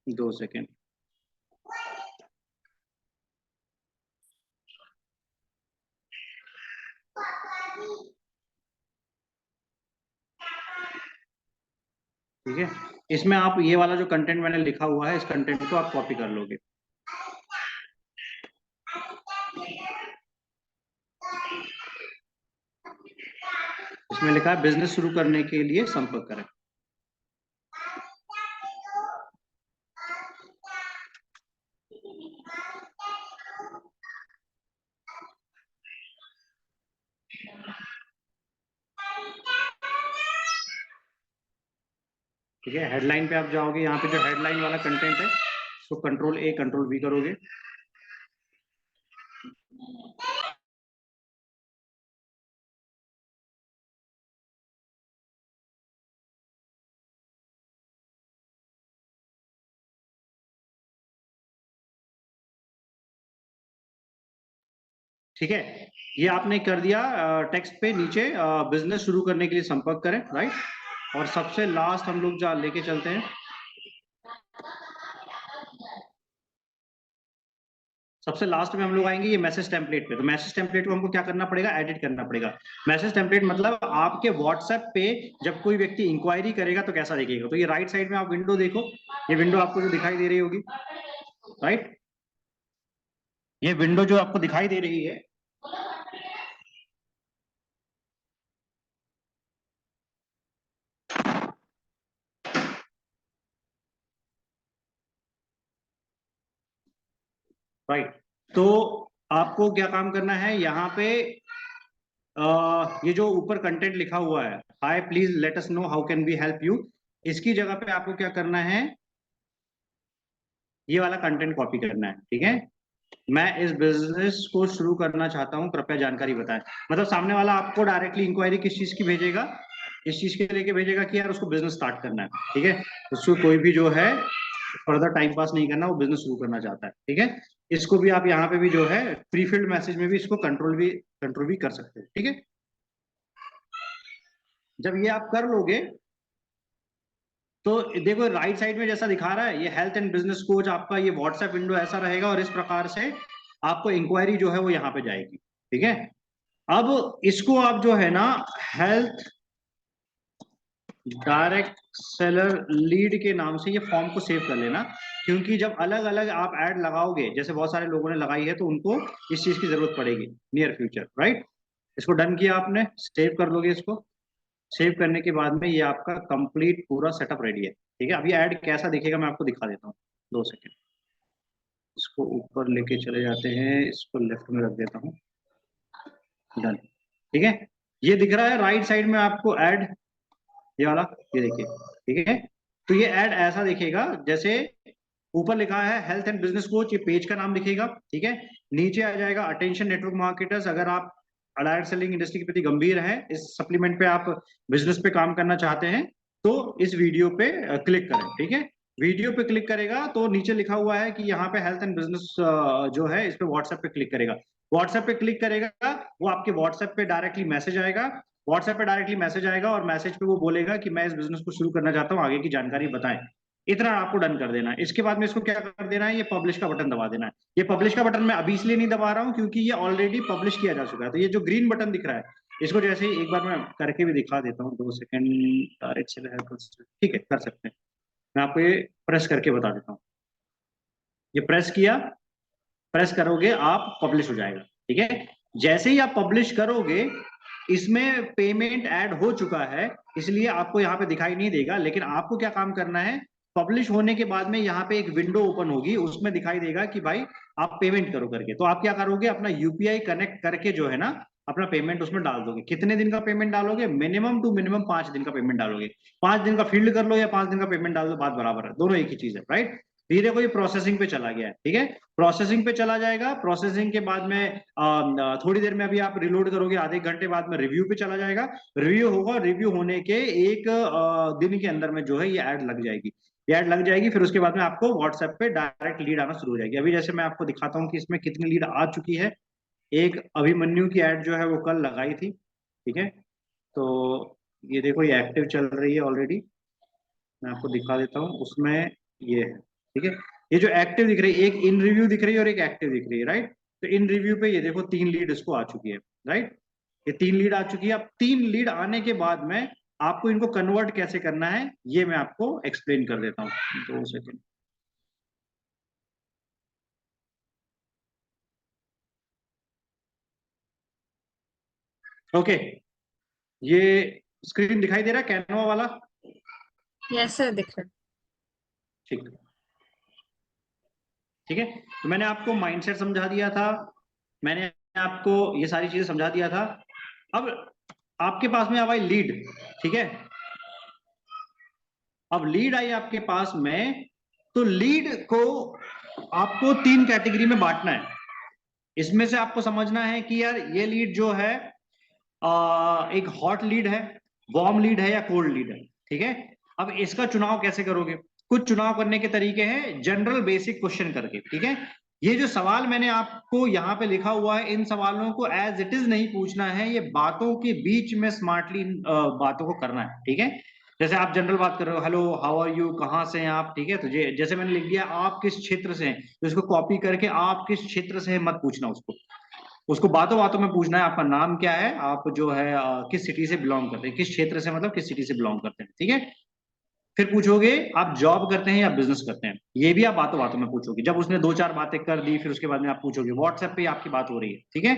2 सेकेंड, ठीक है। इसमें आप ये वाला जो कंटेंट मैंने लिखा हुआ है, इस कंटेंट को आप कॉपी कर लोगे। इसमें लिखा है बिजनेस शुरू करने के लिए संपर्क करें। ठीक है, हेडलाइन पे आप जाओगे, यहाँ पे जो हेडलाइन वाला कंटेंट है उसको कंट्रोल A कंट्रोल V करोगे। ठीक है, ये आपने कर दिया। टेक्स्ट पे नीचे बिजनेस शुरू करने के लिए संपर्क करें, राइट। और सबसे लास्ट हम लोग जा लेके चलते हैं, सबसे लास्ट में हम लोग आएंगे ये मैसेज टेम्पलेट पे। तो मैसेज टेम्पलेट को हमको क्या करना पड़ेगा, एडिट करना पड़ेगा। मैसेज टेम्पलेट मतलब आपके व्हाट्सएप पे जब कोई व्यक्ति इंक्वायरी करेगा तो कैसा दिखेगा। तो ये राइट साइड में आप विंडो देखो, ये विंडो आपको जो दिखाई दे रही होगी, राइट, ये विंडो जो आपको दिखाई दे रही है, राइट। तो आपको क्या काम करना है, यहाँ पे ये जो ऊपर कंटेंट लिखा हुआ है, hi please let us know how can we help you, इसकी जगह पे आपको क्या करना है, ये वाला कंटेंट कॉपी करना है, ठीक है। मैं इस बिजनेस को शुरू करना चाहता हूं, कृपया जानकारी बताएं। मतलब सामने वाला आपको डायरेक्टली इंक्वायरी किस चीज की भेजेगा, इस चीज के लेके भेजेगा कि यार उसको बिजनेस स्टार्ट करना है, ठीक है। उसको कोई भी जो है फर्दर टाइम पास नहीं करना, वो बिजनेस शुरू करना चाहता है, ठीक है। इसको भी आप यहाँ पे भी जो है प्री फिल्ड मैसेज में भी इसको कंट्रोल भी कर सकते हैं, ठीक है। जब ये आप कर लोगे तो देखो राइट साइड में जैसा दिखा रहा है, ये हेल्थ एंड बिजनेस कोच आपका ये व्हाट्सएप विंडो ऐसा रहेगा और इस प्रकार से आपको इंक्वायरी जो है वो यहाँ पे जाएगी, ठीक है। अब इसको आप जो है ना हेल्थ डायरेक्ट सेलर लीड के नाम से ये फॉर्म को सेव कर लेना, क्योंकि जब अलग अलग आप ऐड लगाओगे, जैसे बहुत सारे लोगों ने लगाई है, तो उनको इस चीज की जरूरत पड़ेगी नियर फ्यूचर, राइट। इसको डन किया आपने, सेव कर लोगे इसको। सेव करने के बाद में ये आपका कंप्लीट पूरा सेटअप रेडी है, ठीक है। अभी ऐड कैसा दिखेगा मैं आपको दिखा देता हूँ, 2 सेकेंड। इसको ऊपर लेके चले जाते हैं, इसको लेफ्ट में रख देता हूँ, डन, ठीक है। ये दिख रहा है राइट साइड में आपको ऐड, ये वाला, ये देखिए, ठीक है। तो ये ऐड ऐसा दिखेगा, जैसे ऊपर लिखा है हेल्थ एंड बिजनेस कोच, ये पेज का नाम दिखेगा, ठीक है। नीचे आ जाएगा अटेंशन नेटवर्क मार्केटर्स, अगर आप डायरेक्ट सेलिंग इंडस्ट्री के प्रति गंभीर है, इस सप्लीमेंट पे आप बिजनेस पे काम करना चाहते हैं, तो इस वीडियो पे क्लिक करें, ठीक है। वीडियो पे क्लिक करेगा तो नीचे लिखा हुआ है कि यहाँ पे हेल्थ एंड बिजनेस जो है, इस पे व्हाट्सएप पे क्लिक करेगा। व्हाट्सएप पे क्लिक करेगा, वो आपके व्हाट्सएप पे डायरेक्टली मैसेज आएगा, व्हाट्सएप पे डायरेक्टली मैसेज आएगा और मैसेज पे वो बोलेगा कि मैं इस बिजनेस को शुरू करना चाहता हूँ, आगे की जानकारी बताएं। इतना आपको डन कर देना है। इसके बाद में इसको क्या कर देना है, ये पब्लिश का बटन दबा देना है। ये पब्लिश का बटन मैं अभी इसलिए नहीं दबा रहा हूँ क्योंकि ये ऑलरेडी पब्लिश किया जा चुका है। तो ये जो ग्रीन बटन दिख रहा है, इसको जैसे ही एक बार मैं करके भी दिखा देता हूँ, 2 सेकंड, डायरेक्ट से ठीक है, कर सकते हैं। मैं आपको ये प्रेस करके बता देता हूँ, ये प्रेस किया, प्रेस करोगे आप, पब्लिश हो जाएगा, ठीक है। जैसे ही आप पब्लिश करोगे, इसमें पेमेंट ऐड हो चुका है, इसलिए आपको यहाँ पे दिखाई नहीं देगा, लेकिन आपको क्या काम करना है, पब्लिश होने के बाद में यहाँ पे एक विंडो ओपन होगी, उसमें दिखाई देगा कि भाई आप पेमेंट करो करके। तो आप क्या करोगे, अपना यूपीआई कनेक्ट करके जो है ना अपना पेमेंट उसमें डाल दोगे। कितने दिन का पेमेंट डालोगे, मिनिमम टू मिनिमम 5 दिन का पेमेंट डालोगे। 5 दिन का फील्ड कर लो या 5 दिन का पेमेंट डाल दो, बात बराबर है, दोनों एक ही चीज है, राइट। धीरे को ये प्रोसेसिंग पे चला गया है, ठीक है, प्रोसेसिंग पे चला जाएगा। प्रोसेसिंग के बाद में थोड़ी देर में अभी आप रिलोड करोगे, आधे घंटे बाद में रिव्यू पे चला जाएगा। रिव्यू होगा, रिव्यू होने के एक दिन के अंदर में जो है ये ऐड लग जाएगी, ये ऐड लग जाएगी। फिर उसके बाद में आपको व्हाट्सएप पे डायरेक्ट लीड आना शुरू हो जाएगी। अभी जैसे मैं आपको दिखाता हूँ कि इसमें कितनी लीड आ चुकी है। एक अभिमन्यु की ऐड जो है वो कल लगाई थी, ठीक है। तो ये देखो ये एक्टिव चल रही है ऑलरेडी, मैं आपको दिखा देता हूँ उसमें, ये है, ठीक है। ये जो एक्टिव दिख रही है, एक इन रिव्यू दिख रही है और एक एक्टिव दिख रही है, राइट। तो इन रिव्यू पे ये देखो 3 लीड इसको आ चुकी है, राइट। ये 3 लीड आ चुकी है। अब 3 लीड आने के बाद में आपको इनको कन्वर्ट कैसे करना है ये मैं आपको एक्सप्लेन कर देता हूँ, 2 सेकेंड। ओके, ये स्क्रीन दिखाई दे रहा है कैनवा वाला? यस सर, दिख रहा ठीक, ठीक है। तो मैंने आपको माइंडसेट समझा दिया था, मैंने आपको ये सारी चीजें समझा दिया था। अब आपके पास में अब आई लीड, ठीक है। अब लीड आई आपके पास में, तो लीड को आपको 3 कैटेगरी में बांटना है। इसमें से आपको समझना है कि यार ये लीड जो है एक हॉट लीड है, वार्म लीड है या कोल्ड लीड है, ठीक है। अब इसका चुनाव कैसे करोगे? कुछ चुनाव करने के तरीके हैं जनरल बेसिक क्वेश्चन करके, ठीक है। ये जो सवाल मैंने आपको यहाँ पे लिखा हुआ है, इन सवालों को एज इट इज नहीं पूछना है, ये बातों के बीच में स्मार्टली बातों को करना है, ठीक है। जैसे आप जनरल बात कर रहे हो, हेलो हाउ आर यू, कहाँ से हैं आप, ठीक है। तो जैसे मैंने लिख दिया आप किस क्षेत्र से हैं, तो इसको कॉपी करके आप किस क्षेत्र से हैं मत पूछना उसको, उसको बातों बातों में पूछना है आपका नाम क्या है, आप जो है किस सिटी से बिलोंग करते हैं, किस क्षेत्र से, मतलब किस सिटी से बिलोंग करते हैं, ठीक है। फिर पूछोगे आप जॉब करते हैं या बिजनेस करते हैं, ये भी आप बातों बातों में पूछोगे। जब उसने 2-4 बातें कर दी, फिर उसके बाद में आप पूछोगे, व्हाट्सएप पे आपकी बात हो रही है, ठीक है।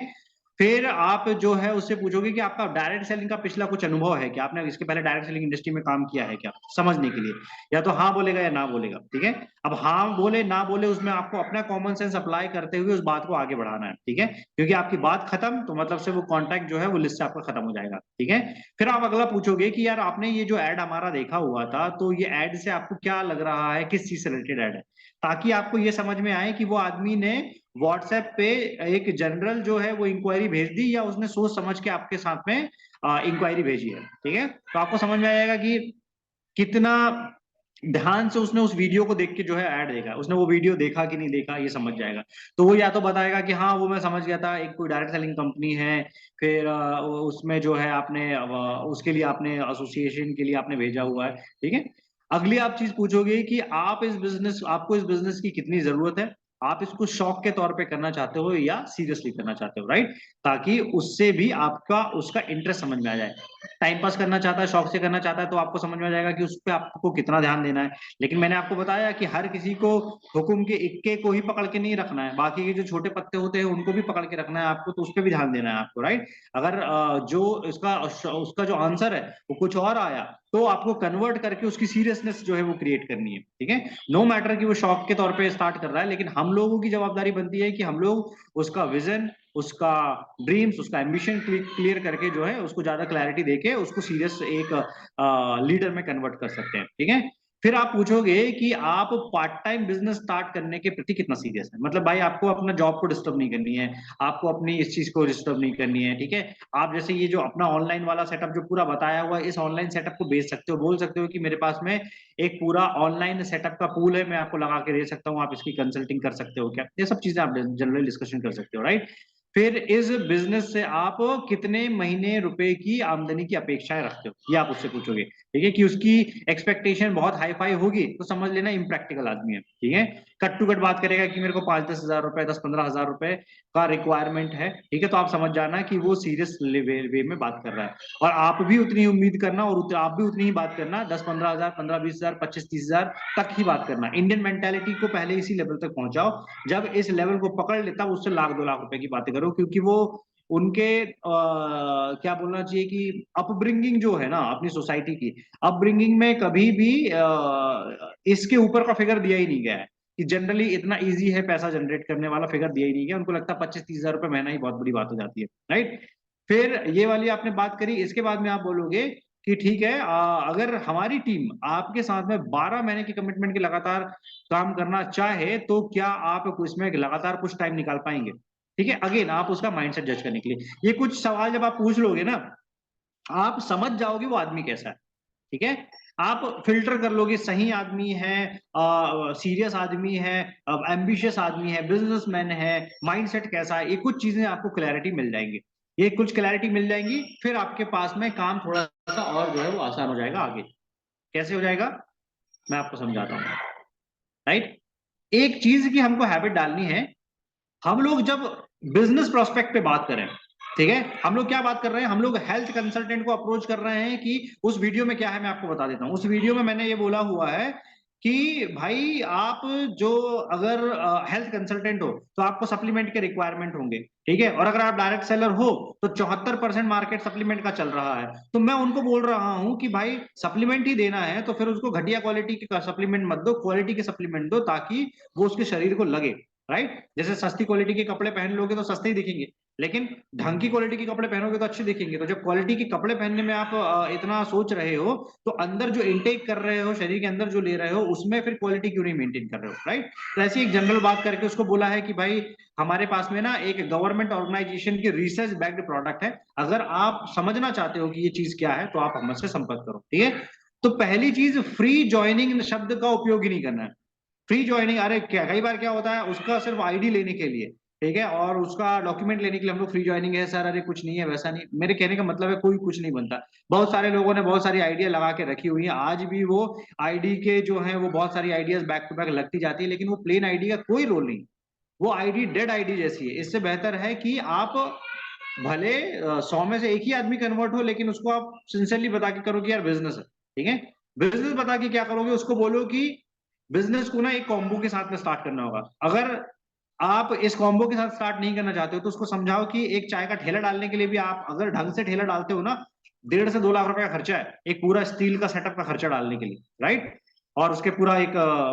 फिर आप जो है उससे पूछोगे कि आपका डायरेक्ट सेलिंग का पिछला कुछ अनुभव है क्या, आपने इसके पहले डायरेक्ट सेलिंग इंडस्ट्री में काम किया है क्या, समझने के लिए। या तो हाँ बोलेगा या ना बोलेगा, ठीक है। अब हाँ बोले ना बोले उसमें आपको अपना कॉमन सेंस अप्लाई करते हुए उस बात को आगे बढ़ाना है, ठीक है। क्योंकि आपकी बात खत्म तो मतलब से वो कॉन्टैक्ट जो है वो लिस्ट से आपका खत्म हो जाएगा, ठीक है। फिर आप अगला पूछोगे कि यार आपने ये जो एड हमारा देखा हुआ था, तो ये एड से आपको क्या लग रहा है, किस चीज से रिलेटेड एड है, ताकि आपको ये समझ में आए कि वो आदमी ने व्हाट्सएप पे एक जनरल जो है वो इंक्वायरी भेज दी या उसने सोच समझ के आपके साथ में इंक्वायरी भेजी है, ठीक है। तो आपको समझ में आएगा कि कितना ध्यान से उसने उस वीडियो को देख के जो है ऐड देखा, उसने वो वीडियो देखा कि नहीं देखा ये समझ जाएगा। तो वो या तो बताएगा कि हाँ वो मैं समझ गया था, एक कोई डायरेक्ट सेलिंग कंपनी है, फिर उसमें जो है आपने उसके लिए आपने एसोसिएशन के लिए आपने भेजा हुआ है, ठीक है। अगली आप चीज पूछोगे कि आप इस बिजनेस, आपको इस बिजनेस की कितनी जरूरत है, आप इसको शौक के तौर पे करना चाहते हो या सीरियसली करना चाहते हो, राइट। ताकि उससे भी आपका उसका इंटरेस्ट समझ में आ जाए। टाइम पास करना चाहता है, शौक से करना चाहता है, तो आपको समझ में आ जाएगा कि उस पर आपको कितना ध्यान देना है। लेकिन मैंने आपको बताया कि हर किसी को हुक्म के इक्के को ही पकड़ के नहीं रखना है, बाकी के जो छोटे पत्ते होते हैं उनको भी पकड़ के रखना है आपको, तो उस पर भी ध्यान देना है आपको, राइट। अगर जो इसका उसका जो आंसर है वो कुछ और आया, तो आपको कन्वर्ट करके उसकी सीरियसनेस जो है वो क्रिएट करनी है, ठीक है। नो मैटर कि वो शौक के तौर पे स्टार्ट कर रहा है, लेकिन हम लोगों की जवाबदारी बनती है कि हम लोग उसका विजन, उसका ड्रीम्स, उसका एम्बिशन क्लियर करके जो है उसको ज्यादा क्लैरिटी देके उसको सीरियस एक लीडर में कन्वर्ट कर सकते हैं, ठीक है। फिर आप पूछोगे कि आप पार्ट टाइम बिजनेस स्टार्ट करने के प्रति कितना सीरियस है, मतलब भाई आपको अपना जॉब को डिस्टर्ब नहीं करनी है, आपको अपनी इस चीज को डिस्टर्ब नहीं करनी है, ठीक है। आप जैसे ये जो अपना ऑनलाइन वाला सेटअप जो पूरा बताया हुआ है, इस ऑनलाइन सेटअप को बेच सकते हो, बोल सकते हो कि मेरे पास में एक पूरा ऑनलाइन सेटअप का पूल है, मैं आपको लगा के दे सकता हूँ, आप इसकी कंसल्टिंग कर सकते हो क्या, ये सब चीजें आप जनरली डिस्कशन कर सकते हो, राइट। फिर इस बिजनेस से आप कितने महीने रुपए की आमदनी की अपेक्षाएं रखते हो, ये आप उससे पूछोगे, ठीक है। कि उसकी एक्सपेक्टेशन बहुत हाई फाई होगी तो समझ लेना इम्प्रैक्टिकल आदमी है, ठीक है। कट टू कट बात करेगा कि मेरे को 5-10 हजार रुपए, 10-15 हजार रुपए का रिक्वायरमेंट है, ठीक है, तो आप समझ जाना कि वो सीरियस वे में बात कर रहा है। और आप भी उतनी उम्मीद करना और आप भी उतनी ही बात करना, 10-15 हजार, 15-20 हजार, 25-30 हजार तक ही बात करना। इंडियन मेंटेलिटी को पहले इसी लेवल तक पहुंचाओ, जब इस लेवल को पकड़ ले तब उससे 1 लाख 2 लाख रुपए की बातें करो, क्योंकि वो उनके क्या बोलना चाहिए कि अपब्रिंगिंग जो है ना अपनी सोसाइटी की, अपब्रिंगिंग में कभी भी इसके ऊपर का फिगर दिया ही नहीं गया है कि जनरली इतना इजी है पैसा जनरेट करने वाला, फिगर दिया ही नहीं गया। उनको लगता है 25-30 हजार रुपए महीना ही बहुत बड़ी बात हो जाती है, राइट। फिर ये वाली आपने बात करी, इसके बाद में आप बोलोगे कि ठीक है, अगर हमारी टीम आपके साथ में 12 महीने की कमिटमेंट के लगातार काम करना चाहे तो क्या आप इसमें लगातार कुछ टाइम निकाल पाएंगे? ठीक है, अगेन आप उसका माइंडसेट जज करने के लिए ये कुछ सवाल जब आप पूछ लोगे ना, आप समझ जाओगे वो आदमी कैसा है। ठीक है, आप फिल्टर कर लोगे, सही आदमी है, सीरियस आदमी है, एम्बिशियस आदमी है, बिजनेसमैन है, माइंडसेट कैसा है, ये कुछ चीजें आपको क्लैरिटी मिल जाएंगी। ये कुछ क्लैरिटी मिल जाएंगी, फिर आपके पास में काम थोड़ा सा और जो है वो आसान हो जाएगा आगे। कैसे हो जाएगा, मैं आपको समझाता हूँ, राइट। एक चीज की हमको हैबिट डालनी है, हम लोग जब बिजनेस प्रोस्पेक्ट पे बात करें, ठीक है, हम लोग क्या बात कर रहे हैं, हम लोग हेल्थ कंसल्टेंट को अप्रोच कर रहे हैं कि उस वीडियो में क्या है मैं आपको बता देता हूं। उस वीडियो में मैंने ये बोला हुआ है कि भाई आप जो अगर हेल्थ कंसल्टेंट हो तो आपको सप्लीमेंट के रिक्वायरमेंट होंगे, ठीक है, और अगर आप डायरेक्ट सेलर हो तो 74% मार्केट सप्लीमेंट का चल रहा है। तो मैं उनको बोल रहा हूं कि भाई सप्लीमेंट ही देना है तो फिर उसको घटिया क्वालिटी के सप्लीमेंट मत दो, क्वालिटी के सप्लीमेंट दो ताकि वो उसके शरीर को लगे, राइट। जैसे सस्ती क्वालिटी के कपड़े पहन लोगे तो सस्ते ही दिखेंगे, लेकिन ढंग की क्वालिटी के कपड़े पहनोगे तो अच्छे दिखेंगे। तो जब क्वालिटी के कपड़े पहनने में आप इतना सोच रहे हो तो अंदर जो इनटेक कर रहे हो, शरीर के अंदर जो ले रहे हो, उसमें फिर क्वालिटी क्यों नहीं मेंटेन कर रहे हो, राइट। तो ऐसी एक जनरल बात करके उसको बोला है कि भाई हमारे पास में ना एक गवर्नमेंट ऑर्गेनाइजेशन की रिसर्च बैक्ड प्रोडक्ट है, अगर आप समझना चाहते हो कि ये चीज क्या है तो आप हमसे संपर्क करो, ठीक है। तो पहली चीज, फ्री ज्वाइनिंग शब्द का उपयोग ही नहीं करना है। फ्री ज्वाइनिंग, अरे क्या कई बार क्या होता है, उसका सिर्फ आईडी लेने के लिए, ठीक है, और उसका डॉक्यूमेंट लेने के लिए हम लोग फ्री ज्वाइनिंग है सर, अरे कुछ नहीं है, वैसा नहीं। मेरे कहने का मतलब है कोई कुछ नहीं बनता। बहुत सारे लोगों ने बहुत सारी आइडिया लगा के रखी हुई है, आज भी वो आईडी के जो है वो बहुत सारी आइडियाज बैक टू बैक लगती जाती है, लेकिन वो प्लेन आईडी का कोई रोल नहीं। वो आईडी डेड आईडी जैसी है। इससे बेहतर है कि आप भले 100 में से एक ही आदमी कन्वर्ट हो, लेकिन उसको आप सिंसियरली बता के करो कि यार बिजनेस है, ठीक है। बिजनेस बता के क्या करोगे, उसको बोलो कि बिजनेस को ना एक कॉम्बो के साथ में स्टार्ट करना होगा। अगर आप इस कॉम्बो के साथ स्टार्ट नहीं करना चाहते हो तो उसको समझाओ कि एक चाय का ठेला डालने के लिए भी आप अगर ढंग से ठेला डालते हो ना, 1.5 से 2 लाख रुपए का खर्चा है एक पूरा स्टील का सेटअप का खर्चा डालने के लिए, राइट। और उसके पूरा एक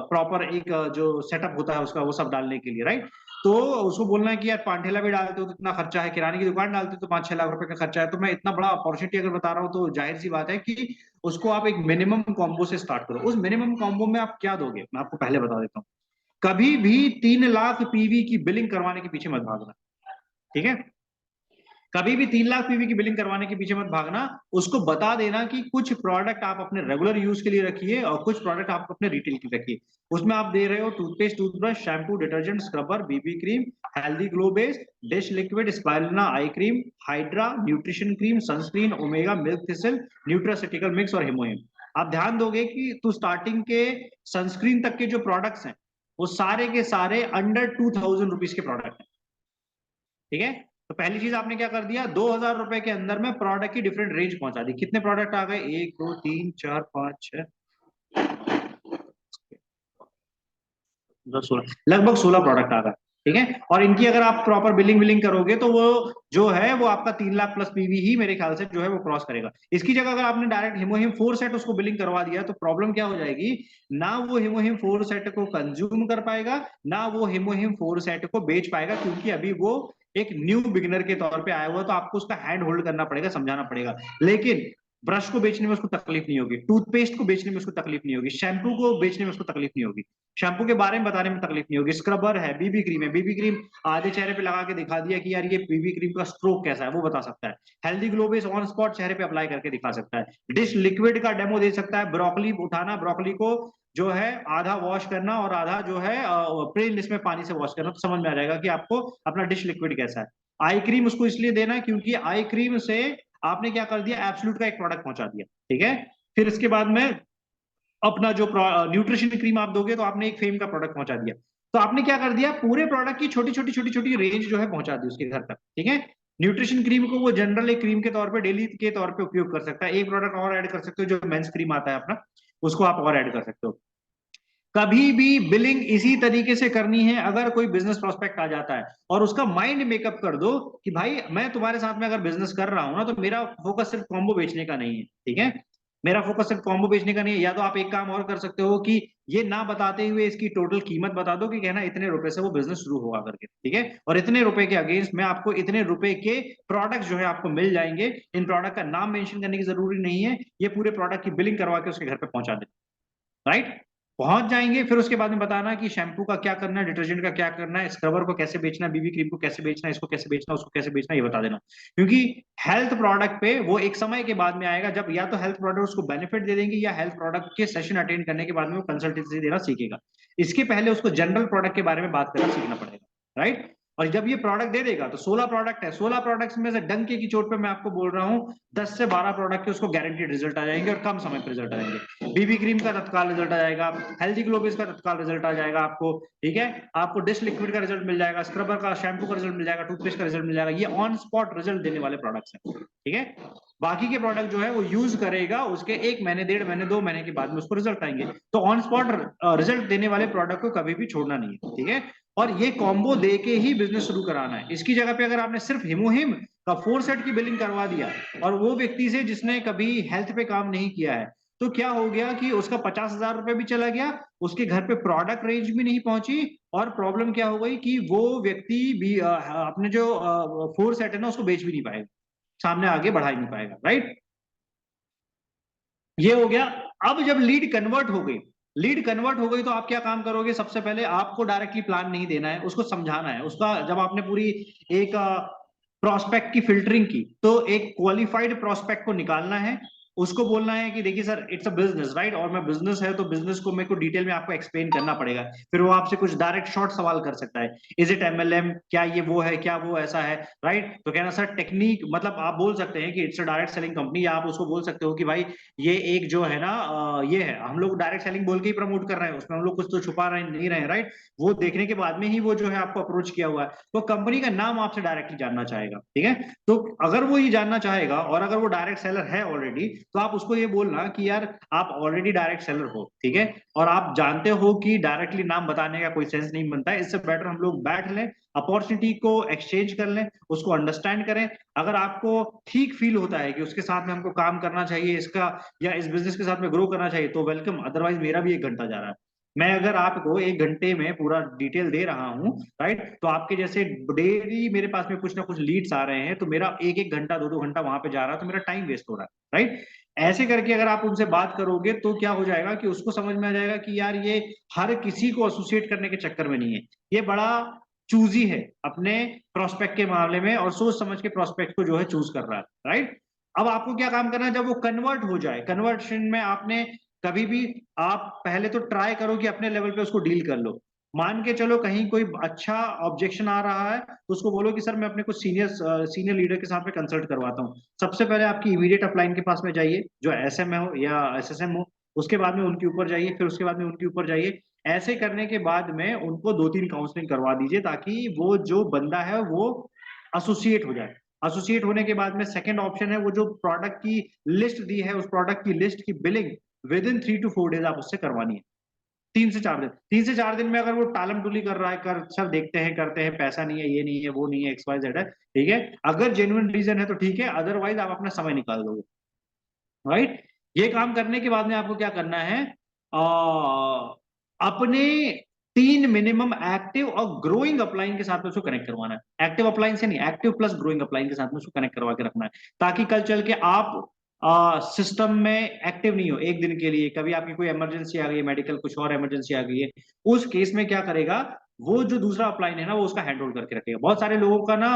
प्रॉपर एक जो सेटअप होता है उसका, वो सब डालने के लिए, राइट। तो उसको बोलना है कि यार पान ठेला भी डालते हो तो इतना खर्चा है, किराने की दुकान डालते हो तो 5-6 लाख रुपए का खर्चा है, तो मैं इतना बड़ा अपॉर्चुनिटी अगर बता रहा हूँ तो जाहिर सी बात है कि उसको आप एक मिनिमम कॉम्बो से स्टार्ट करो। उस मिनिमम कॉम्बो में आप क्या दोगे, मैं आपको पहले बता देता हूँ। कभी भी 3 लाख पीवी की बिलिंग करवाने के पीछे मत भागना, ठीक है। कभी भी 3 लाख पीवी की बिलिंग करवाने के पीछे मत भागना। उसको बता देना कि कुछ प्रोडक्ट आप अपने रेगुलर यूज के लिए रखिए और कुछ प्रोडक्ट आप अपने रिटेल के लिए रखिए। उसमें आप दे रहे हो toothpaste, toothbrush, shampoo, detergent, scrubber, BB cream, healthy glow base, dish liquid, spirulina eye cream, hydra, nutrition cream, sunscreen, omega, milk thistle, nutraceutical mix और हिमोहिम। आप ध्यान दोगे कि तो स्टार्टिंग के सनस्क्रीन तक के जो प्रोडक्ट्स हैं वो सारे के सारे अंडर 2000 रुपीज के प्रोडक्ट हैं, ठीक है। तो पहली चीज आपने क्या कर दिया, 2000 रुपए के अंदर में प्रोडक्ट की डिफरेंट रेंज पहुंचा दी। कितने प्रोडक्ट आ गए, 1 2 3 4 5 6 10 16, लगभग 16 प्रोडक्ट आ गए, ठीक है। और इनकी अगर आप प्रॉपर बिलिंग विलिंग करोगे तो वो जो है वो आपका 3 लाख प्लस पीवी ही मेरे ख्याल से जो है वो क्रॉस करेगा। इसकी जगह अगर आपने डायरेक्ट हिमोहिम 4 सेट उसको बिलिंग करवा दिया तो प्रॉब्लम क्या हो जाएगी, ना वो हिमोहिम 4 सेट को कंज्यूम कर पाएगा, ना वो हिमोहिम 4 सेट को बेच पाएगा, क्योंकि अभी वो एक न्यू बिगिनर के तौर पे आया हुआ है, तो आपको उसका हैंड होल्ड करना पड़ेगा, समझाना पड़ेगा। लेकिन ब्रश को बेचने में उसको तकलीफ नहीं होगी, टूथपेस्ट को बेचने में उसको तकलीफ नहीं होगी, शैम्पू को बेचने में उसको तकलीफ नहीं होगी, शैम्पू के बारे में बताने में तकलीफ नहीं होगी, स्क्रबर है, बीबी क्रीम है, बीबी क्रीम आधे चेहरे पे लगा के दिखा दिया कि यार ये बीबी क्रीम का स्ट्रोक कैसा है वो बता सकता है, healthy glow base on spot चेहरे पे अप्लाई करके दिखा सकता है, डिश लिक्विड का डेमो दे सकता है, ब्रोकली उठाना, ब्रोकली को जो है आधा वॉश करना और आधा जो है प्लेन इसमें पानी से वॉश करना, तो समझ में आ जाएगा कि आपको अपना डिश लिक्विड कैसा है। आई क्रीम उसको इसलिए देना है क्योंकि आई क्रीम से आपने क्या कर दिया, एब्सोल्यूट का एक प्रोडक्ट पहुंचा दिया, ठीक है। फिर इसके बाद में अपना जो न्यूट्रिशन क्रीम आप दोगे तो आपने एक फेम का प्रोडक्ट पहुंचा दिया। तो आपने क्या कर दिया, पूरे प्रोडक्ट की छोटी छोटी छोटी छोटी रेंज जो है पहुंचा दी उसके घर तक, ठीक है। न्यूट्रिशन क्रीम को वो जनरल एक क्रीम के तौर पे डेली के तौर पे उपयोग कर सकता है, एक प्रोडक्ट और ऐड कर सकते हो जो मेंस क्रीम आता है अपना, उसको आप और ऐड कर सकते हो। कभी भी बिलिंग इसी तरीके से करनी है। अगर कोई बिजनेस प्रोस्पेक्ट आ जाता है और उसका माइंड मेकअप कर दो कि भाई मैं तुम्हारे साथ में अगर बिजनेस कर रहा हूं ना, तो मेरा फोकस सिर्फ कॉम्बो बेचने का नहीं है, ठीक है, मेरा फोकस सिर्फ कॉम्बो बेचने का नहीं है। या तो आप एक काम और कर सकते हो कि ये ना बताते हुए इसकी टोटल कीमत बता दो कि कहना इतने रुपए से वो बिजनेस शुरू होगा करके, ठीक है, और इतने रुपए के अगेंस्ट में आपको इतने रुपए के प्रोडक्ट जो है आपको मिल जाएंगे। इन प्रोडक्ट का नाम मेंशन करने की जरूरी नहीं है, ये पूरे प्रोडक्ट की बिलिंग करवा के उसके घर पे पहुंचा दे, राइट, पहुंच जाएंगे। फिर उसके बाद में बताना कि शैम्पू का क्या करना है, डिटर्जेंट का क्या करना है, स्क्रबर को कैसे बेचना है, बीबी क्रीम को कैसे बेचना है, इसको कैसे बेचना है, उसको कैसे बेचना है, ये बता देना। क्योंकि हेल्थ प्रोडक्ट पे वो एक समय के बाद में आएगा जब या तो हेल्थ प्रोडक्ट उसको बेनिफिट दे देंगे या हेल्थ प्रोडक्ट के सेशन अटेंड करने के बाद में वो कंसल्टेंसी देना सीखेगा। इसके पहले उसको जनरल प्रोडक्ट के बारे में बात करना सीखना पड़ेगा, राइट। और जब ये प्रोडक्ट दे देगा तो 16 प्रोडक्ट है, 16 प्रोडक्ट्स में से डंके की चोट पे मैं आपको बोल रहा हूँ 10 से 12 प्रोडक्ट के उसको गारंटीड रिजल्ट आ जाएंगे और कम समय पर रिजल्ट आ जाएंगे। बीबी क्रीम का तत्काल रिजल्ट आ जाएगा, हेल्दी ग्लो बेस का तत्काल रिजल्ट आ जाएगा आपको, ठीक है, आपको डिश लिक्विड का रिजल्ट मिल जाएगा, स्क्रबर का शैम्पू का रिजल्ट मिल जाएगा, टूथपेस्ट का रिजल्ट मिल जाएगा। ये ऑन स्पॉट रिजल्ट देने वाले प्रोडक्ट्स हैं, ठीक है। बाकी के प्रोडक्ट जो है वो यूज करेगा, उसके 1 महीने 1.5 महीने 2 महीने के बाद में उसको रिजल्ट आएंगे। तो ऑन स्पॉट रिजल्ट देने वाले प्रोडक्ट को कभी भी छोड़ना नहीं है, ठीक है। और ये कॉम्बो दे के ही बिजनेस शुरू कराना है। इसकी जगह पे अगर आपने सिर्फ हिमोहिम का 4 सेट की बिलिंग करवा दिया और वो व्यक्ति से जिसने कभी हेल्थ पे काम नहीं किया है, तो क्या हो गया कि उसका 50,000 रुपए भी चला गया, उसके घर पे प्रोडक्ट रेंज भी नहीं पहुंची, और प्रॉब्लम क्या हो गई कि वो व्यक्ति भी अपने जो 4 सेट है ना उसको बेच भी नहीं पाएगा, सामने आगे बढ़ा ही नहीं पाएगा, राइट। ये हो गया। अब जब लीड कन्वर्ट हो गई, लीड कन्वर्ट हो गई तो आप क्या काम करोगे, सबसे पहले आपको डायरेक्टली प्लान नहीं देना है, उसको समझाना है। उसका जब आपने पूरी एक प्रोस्पेक्ट की फिल्टरिंग की, तो एक क्वालिफाइड प्रोस्पेक्ट को निकालना है। उसको बोलना है कि देखिए sir it's a business, right, और मैं बिजनेस है तो बिजनेस को मेरे को डिटेल में आपको एक्सप्लेन करना पड़ेगा। फिर वो आपसे कुछ डायरेक्ट शॉर्ट सवाल कर सकता है, इज इट एमएलएम, क्या ये वो है, क्या वो ऐसा है, राइट। तो कहना सर टेक्निक, मतलब आप बोल सकते हैं कि it's a direct selling company, या आप उसको बोल सकते हो कि भाई ये एक जो है ना ये है, हम लोग डायरेक्ट सेलिंग बोल के ही प्रमोट कर रहे हैं, उसमें हम लोग कुछ तो छुपा रहे नहीं रहे, राइट। वो देखने के बाद में ही वो जो है आपको अप्रोच किया हुआ है, तो कंपनी का नाम आपसे डायरेक्टली जानना चाहेगा, ठीक है। तो अगर वो ये जानना चाहेगा और अगर वो डायरेक्ट सेलर है ऑलरेडी, तो आप उसको ये बोलना कि यार आप ऑलरेडी डायरेक्ट सेलर हो, ठीक है, और आप जानते हो कि डायरेक्टली नाम बताने का कोई सेंस नहीं बनता है, इससे बेटर हम लोग बैठ लें, अपॉर्चुनिटी को एक्सचेंज कर लें, उसको अंडरस्टैंड करें। अगर आपको ठीक फील होता है कि उसके साथ में हमको काम करना चाहिए, इसका या इस बिजनेस के साथ में ग्रो करना चाहिए, तो वेलकम, अदरवाइज मेरा भी 1 घंटा जा रहा है। मैं अगर आपको 1 घंटे में पूरा डिटेल दे रहा हूं, राइट, तो आपके जैसे डेली मेरे पास में कुछ ना कुछ लीड्स आ रहे हैं, तो मेरा 1-1 घंटा 2-2 घंटा वहां पे जा रहा है, तो मेरा टाइम वेस्ट हो रहा है, राइट। ऐसे करके अगर आप उनसे बात करोगे तो क्या हो जाएगा कि उसको समझ में आ जाएगा कि यार ये हर किसी को एसोसिएट करने के चक्कर में नहीं है, ये बड़ा चूजी है अपने प्रोस्पेक्ट के मामले में, और सोच समझ के प्रोस्पेक्ट को जो है चूज कर रहा है, राइट। अब आपको क्या काम करना है, जब वो कन्वर्ट हो जाए, कन्वर्शन में आपने कभी भी, आप पहले तो ट्राई करो कि अपने लेवल पे उसको डील कर लो। मान के चलो कहीं कोई अच्छा ऑब्जेक्शन आ रहा है, तो उसको बोलो कि सर मैं अपने कुछ सीनियर लीडर के साथ में कंसल्ट करवाता हूँ। सबसे पहले आपकी इमीडिएट अपलाइन के पास में जाइए, जो एसएम हो या एसएसएम हो, उसके बाद में उनके ऊपर जाइए, फिर उसके बाद में उनके ऊपर जाइए। ऐसे करने के बाद में उनको 2-3 काउंसलिंग करवा दीजिए, ताकि वो जो बंदा है वो एसोसिएट हो जाए। एसोसिएट होने के बाद में सेकंड ऑप्शन है, वो जो प्रोडक्ट की लिस्ट दी है, उस प्रोडक्ट की लिस्ट की billing with in 3 to 4 days आप उससे करवानी है। 3 से 4 दिन, 3 से 4 दिन में अगर वो टालम टूली कर रहा है, कर सर देखते हैं करते हैं, पैसा नहीं है, ये नहीं है, वो नहीं है, XYZ है, ठीक है, अगर जेन्युइन रीजन है तो ठीक है, अदरवाइज आप अपना समय निकाल दोगे, राइट। ये काम करने के बाद में आपको क्या करना है, अपने 3 मिनिमम एक्टिव और ग्रोइंग अपलाइन के साथ में उसको कनेक्ट करवाना है। एक्टिव अपलाइन से नहीं, एक्टिव प्लस ग्रोइंग अपलाइन के साथ में उसको कनेक्ट करवा के रखना है, ताकि कल चल के आप सिस्टम में एक्टिव नहीं हो 1 दिन के लिए, कभी आपकी कोई इमरजेंसी आ गई है, मेडिकल कुछ और इमरजेंसी आ गई है, उस केस में क्या करेगा, वो जो दूसरा अपलाइन है ना वो उसका हैंड होल्ड करके रखेगा। बहुत सारे लोगों का ना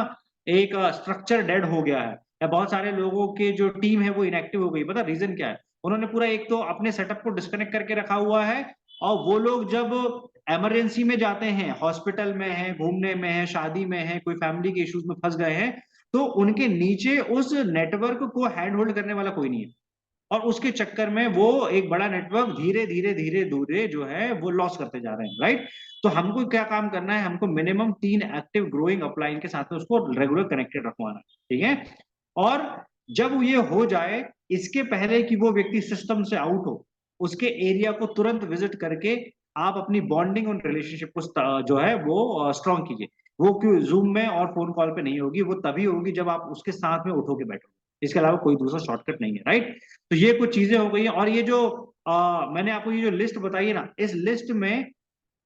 एक स्ट्रक्चर डेड हो गया है, या बहुत सारे लोगों के जो टीम है वो इनएक्टिव हो गई, पता रीजन क्या है, उन्होंने पूरा एक तो अपने सेटअप को डिस्कनेक्ट करके रखा हुआ है, और वो लोग जब इमरजेंसी में जाते हैं, हॉस्पिटल में है, घूमने में है, शादी में है, कोई फैमिली के इश्यूज में फंस गए हैं, तो उनके नीचे उस नेटवर्क को हैंड होल्ड करने वाला कोई नहीं है, और उसके चक्कर में वो एक बड़ा नेटवर्क धीरे धीरे धीरे धीरे जो है वो लॉस करते जा रहे हैं, राइट। तो हमको क्या काम करना है, हमको मिनिमम 3 एक्टिव ग्रोइंग अपलाइन के साथ में उसको रेगुलर कनेक्टेड रखवाना, ठीक है। और जब ये हो जाए, इसके पहले कि वो व्यक्ति सिस्टम से आउट हो, उसके एरिया को तुरंत विजिट करके आप अपनी बॉन्डिंग और रिलेशनशिप को जो है वो स्ट्रॉन्ग कीजिए। वो क्यों जूम में और फोन कॉल पे नहीं होगी, वो तभी होगी जब आप उसके साथ में उठो के बैठो। इसके अलावा कोई दूसरा शॉर्टकट नहीं है, राइट। तो ये कुछ चीजें हो गई हैं। और ये जो मैंने आपको ये जो लिस्ट बताई है ना, इस लिस्ट में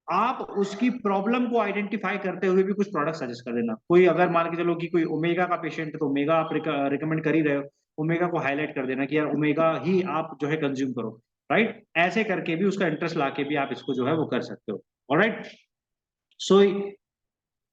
आप उसकी प्रॉब्लम को आइडेंटिफाई करते हुए भी कुछ प्रोडक्ट सजेस्ट कर देना। कोई अगर मान के चलो कि कोई ओमेगा का पेशेंट है तो ओमेगा आप रिकमेंड कर ही रहे हो, ओमेगा को हाईलाइट कर देना कि यार ओमेगा ही आप जो है कंज्यूम करो, राइट। ऐसे करके भी उसका इंटरेस्ट लाके भी आप इसको जो है वो कर सकते हो। ऑलराइट। सो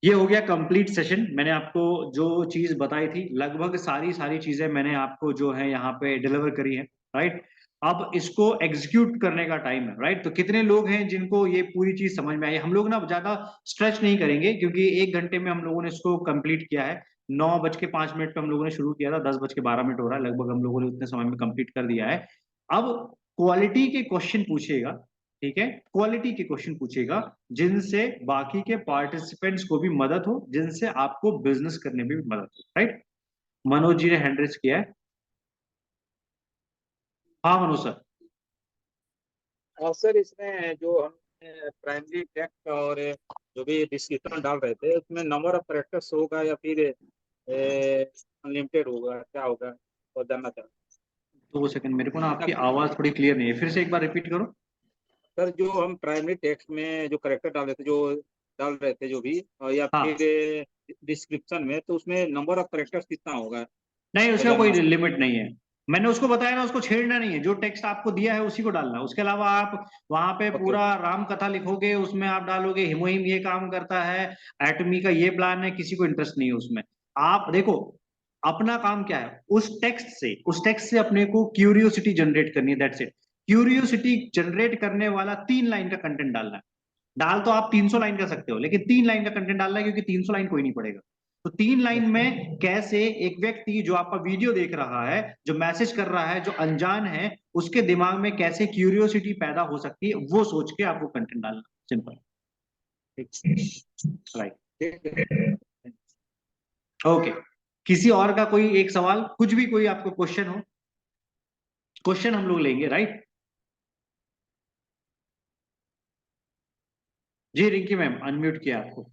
ये हो गया कंप्लीट सेशन। मैंने आपको जो चीज बताई थी लगभग सारी सारी चीजें मैंने आपको जो है यहाँ पे डिलीवर करी है, राइट। अब इसको एग्जीक्यूट करने का टाइम है, राइट। तो कितने लोग हैं जिनको ये पूरी चीज समझ में आई? हम लोग ना ज्यादा स्ट्रेच नहीं करेंगे क्योंकि 1 घंटे में हम लोगों ने इसको कंप्लीट किया है। 9:05 पे हम लोगों ने शुरू किया था, 10:12 हो रहा है, लगभग हम लोगों ने उतने समय में कंप्लीट कर दिया है। अब क्वालिटी के क्वेश्चन पूछिएगा, ठीक है। क्वालिटी के क्वेश्चन पूछेगा जिनसे बाकी के पार्टिसिपेंट्स को भी मदद हो, जिनसे आपको बिजनेस करने में भी मदद हो, राइट। मनोज जी ने हैंड रेज किया है। हाँ मनोज सर। और सर इसमें जो हम प्राइमरी टेक्स्ट और जो भी डिस्क्रिप्शन डाल रहे थे उसमें नंबर ऑफ कैरेक्टर्स होगा या फिर अनलिमिटेड होगा, क्या होगा और जानना चाहता 2 सेकंड, मेरे को ना आपकी हूँ। आवाज थोड़ी क्लियर नहीं है, फिर से एक बार रिपीट करो। सर जो हम प्राइमरी टेक्स्ट में जो करेक्टर डाल रहे थे जो भी या हाँ, फिर डिस्क्रिप्शन में, तो उसमें नंबर ऑफ करेक्टर्स कितना होगा नहीं वो उसका कोई जानना था। लिमिट नहीं है। मैंने उसको बताया ना, उसको छेड़ना नहीं है, जो टेक्स्ट आपको दिया है उसी को डालना है। उसके अलावा आप वहां पे ओके पूरा राम कथा लिखोगे, उसमें आप डालोगे हिमोहिम ये काम करता है, एटमी का ये प्लान है, किसी को इंटरेस्ट नहीं है उसमें। आप देखो अपना काम क्या है, उस टेक्स्ट से अपने को क्यूरियोसिटी जनरेट करनी है, दैट्स इट। क्यूरियोसिटी जनरेट करने वाला 3 लाइन का कंटेंट डालना है। डाल तो आप 300 लाइन कर सकते हो, लेकिन 3 लाइन का कंटेंट डालना है क्योंकि 300 लाइन कोई नहीं पड़ेगा। तो 3 लाइन में कैसे एक व्यक्ति जो आपका वीडियो देख रहा है, जो मैसेज कर रहा है, जो अनजान है, उसके दिमाग में कैसे क्यूरियोसिटी पैदा हो सकती है, वो सोच के आपको कंटेंट डालना। सिंपल। राइट। ठीक है। ओके। किसी और का कोई एक सवाल, कुछ भी कोई आपको क्वेश्चन हो, क्वेश्चन हम लोग लेंगे, राइट। जी रिंकी मैम, अनम्यूट किया आपको।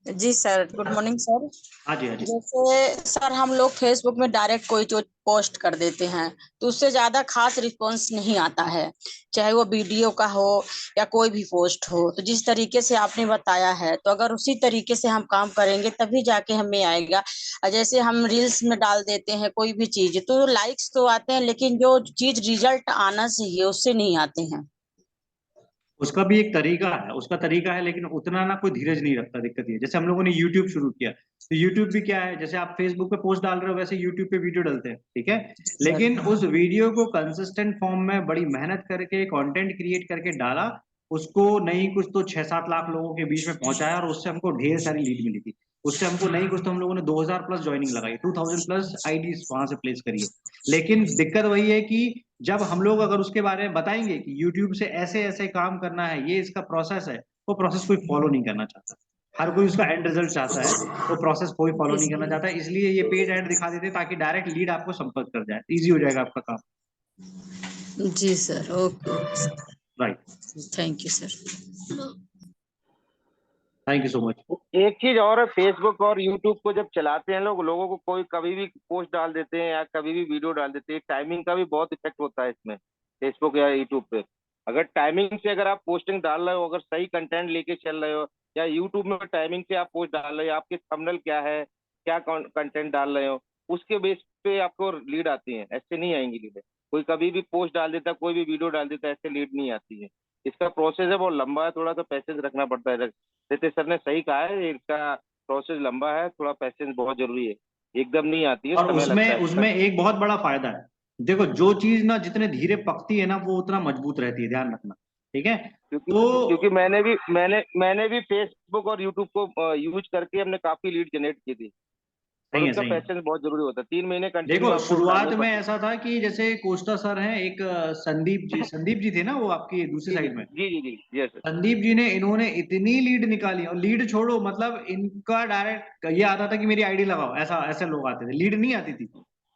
जी सर, गुड मॉर्निंग सर। हाँ जी, हाँ जी। जैसे सर हम लोग फेसबुक में डायरेक्ट कोई जो पोस्ट कर देते हैं तो उससे ज्यादा खास रिस्पॉन्स नहीं आता है, चाहे वो वीडियो का हो या कोई भी पोस्ट हो। तो जिस तरीके से आपने बताया है, तो अगर उसी तरीके से हम काम करेंगे तभी जाके हमें आएगा। और जैसे हम रील्स में डाल देते हैं कोई भी चीज, तो लाइक्स तो आते हैं लेकिन जो चीज रिजल्ट आना चाहिए उससे नहीं आते हैं। उसका भी एक तरीका है, उसका तरीका है, लेकिन उतना ना कोई धीरज नहीं रखता। दिक्कत ये, जैसे हम लोगों ने यूट्यूब शुरू किया, तो यूट्यूब भी क्या है, जैसे आप फेसबुक पे पोस्ट डाल रहे हो वैसे यूट्यूब पे वीडियो डालते हैं, ठीक है। सर लेकिन उस वीडियो को कंसिस्टेंट फॉर्म में बड़ी मेहनत करके कंटेंट क्रिएट करके डाला, उसको नहीं कुछ तो 6-7 लाख लोगों के बीच में पहुंचाया, और उससे हमको ढेर सारी लीड मिली थी। उससे हमको नहीं कुछ तो हम लोगों ने 2000 प्लस ज्वाइनिंग लगाई, 2000 प्लस आईडी वहां से प्लेस करी है। लेकिन दिक्कत वही है कि जब हम लोग अगर उसके बारे में बताएंगे कि YouTube से ऐसे ऐसे काम करना है, ये इसका प्रोसेस है, वो प्रोसेस कोई फॉलो नहीं करना चाहता। हर कोई उसका एंड रिजल्ट चाहता है, वो प्रोसेस कोई फॉलो नहीं करना चाहता। इसलिए ये पेज ऐड दिखा देते हैं ताकि डायरेक्ट लीड आपको संपर्क कर जाए, इजी हो जाएगा आपका काम। जी sir, okay, right. Thank you sir. Thank you so much. एक चीज और है, फेसबुक और यूट्यूब को जब चलाते हैं लोगों को कोई कभी भी पोस्ट डाल देते हैं या कभी भी वीडियो डाल देते हैं, टाइमिंग का भी बहुत इफेक्ट होता है इसमें, फेसबुक या यूट्यूब पे। अगर टाइमिंग से अगर आप पोस्टिंग डाल रहे हो, अगर सही कंटेंट लेके चल रहे हो, या यूट्यूब में टाइमिंग से आप पोस्ट डाल रहे हो, आपके थंबनेल क्या है, क्या कंटेंट डाल रहे हो, उसके बेस पे आपको लीड आती है, ऐसे नहीं आएंगी लीड। कोई कभी भी पोस्ट डाल देता है, कोई भी वीडियो डाल देता है, ऐसे लीड नहीं आती है। इसका प्रोसेस है बहुत लंबा है, थोड़ा सा पैसेंस रखना पड़ता है। रितेश सर ने सही कहा है, इसका प्रोसेस लंबा है, थोड़ा पैसेंस बहुत जरूरी है, एकदम नहीं आती है, और समय लगता उसमें है इसका। उसमें एक बहुत बड़ा फायदा है। देखो जो चीज ना जितने धीरे पकती है ना, वो उतना मजबूत रहती है, ध्यान रखना, ठीक है। क्योंकि तो क्योंकि मैंने भी फेसबुक और यूट्यूब को यूज करके हमने काफी लीड जनरेट की थी, और सही है, उसका सही है। पैसेंस बहुत जरूरी होता है, 3 महीने कंटिन्यू देखो आप पोस्ट शुरुआत डालनी में पड़ती है। ऐसा था कि जैसे कोस्टा सर हैं, एक संदीप जी थे ना, वो आपकी दूसरी जी जी साइड में। जी जी जी यस। संदीप जी ने, इन्होंने इतनी लीड निकाली, और लीड छोड़ो, मतलब इनका डायरेक्ट ये आता था कि मेरी आईडी लगाओ, ऐसा ऐसे लोग आते थे, लीड नहीं आती थी।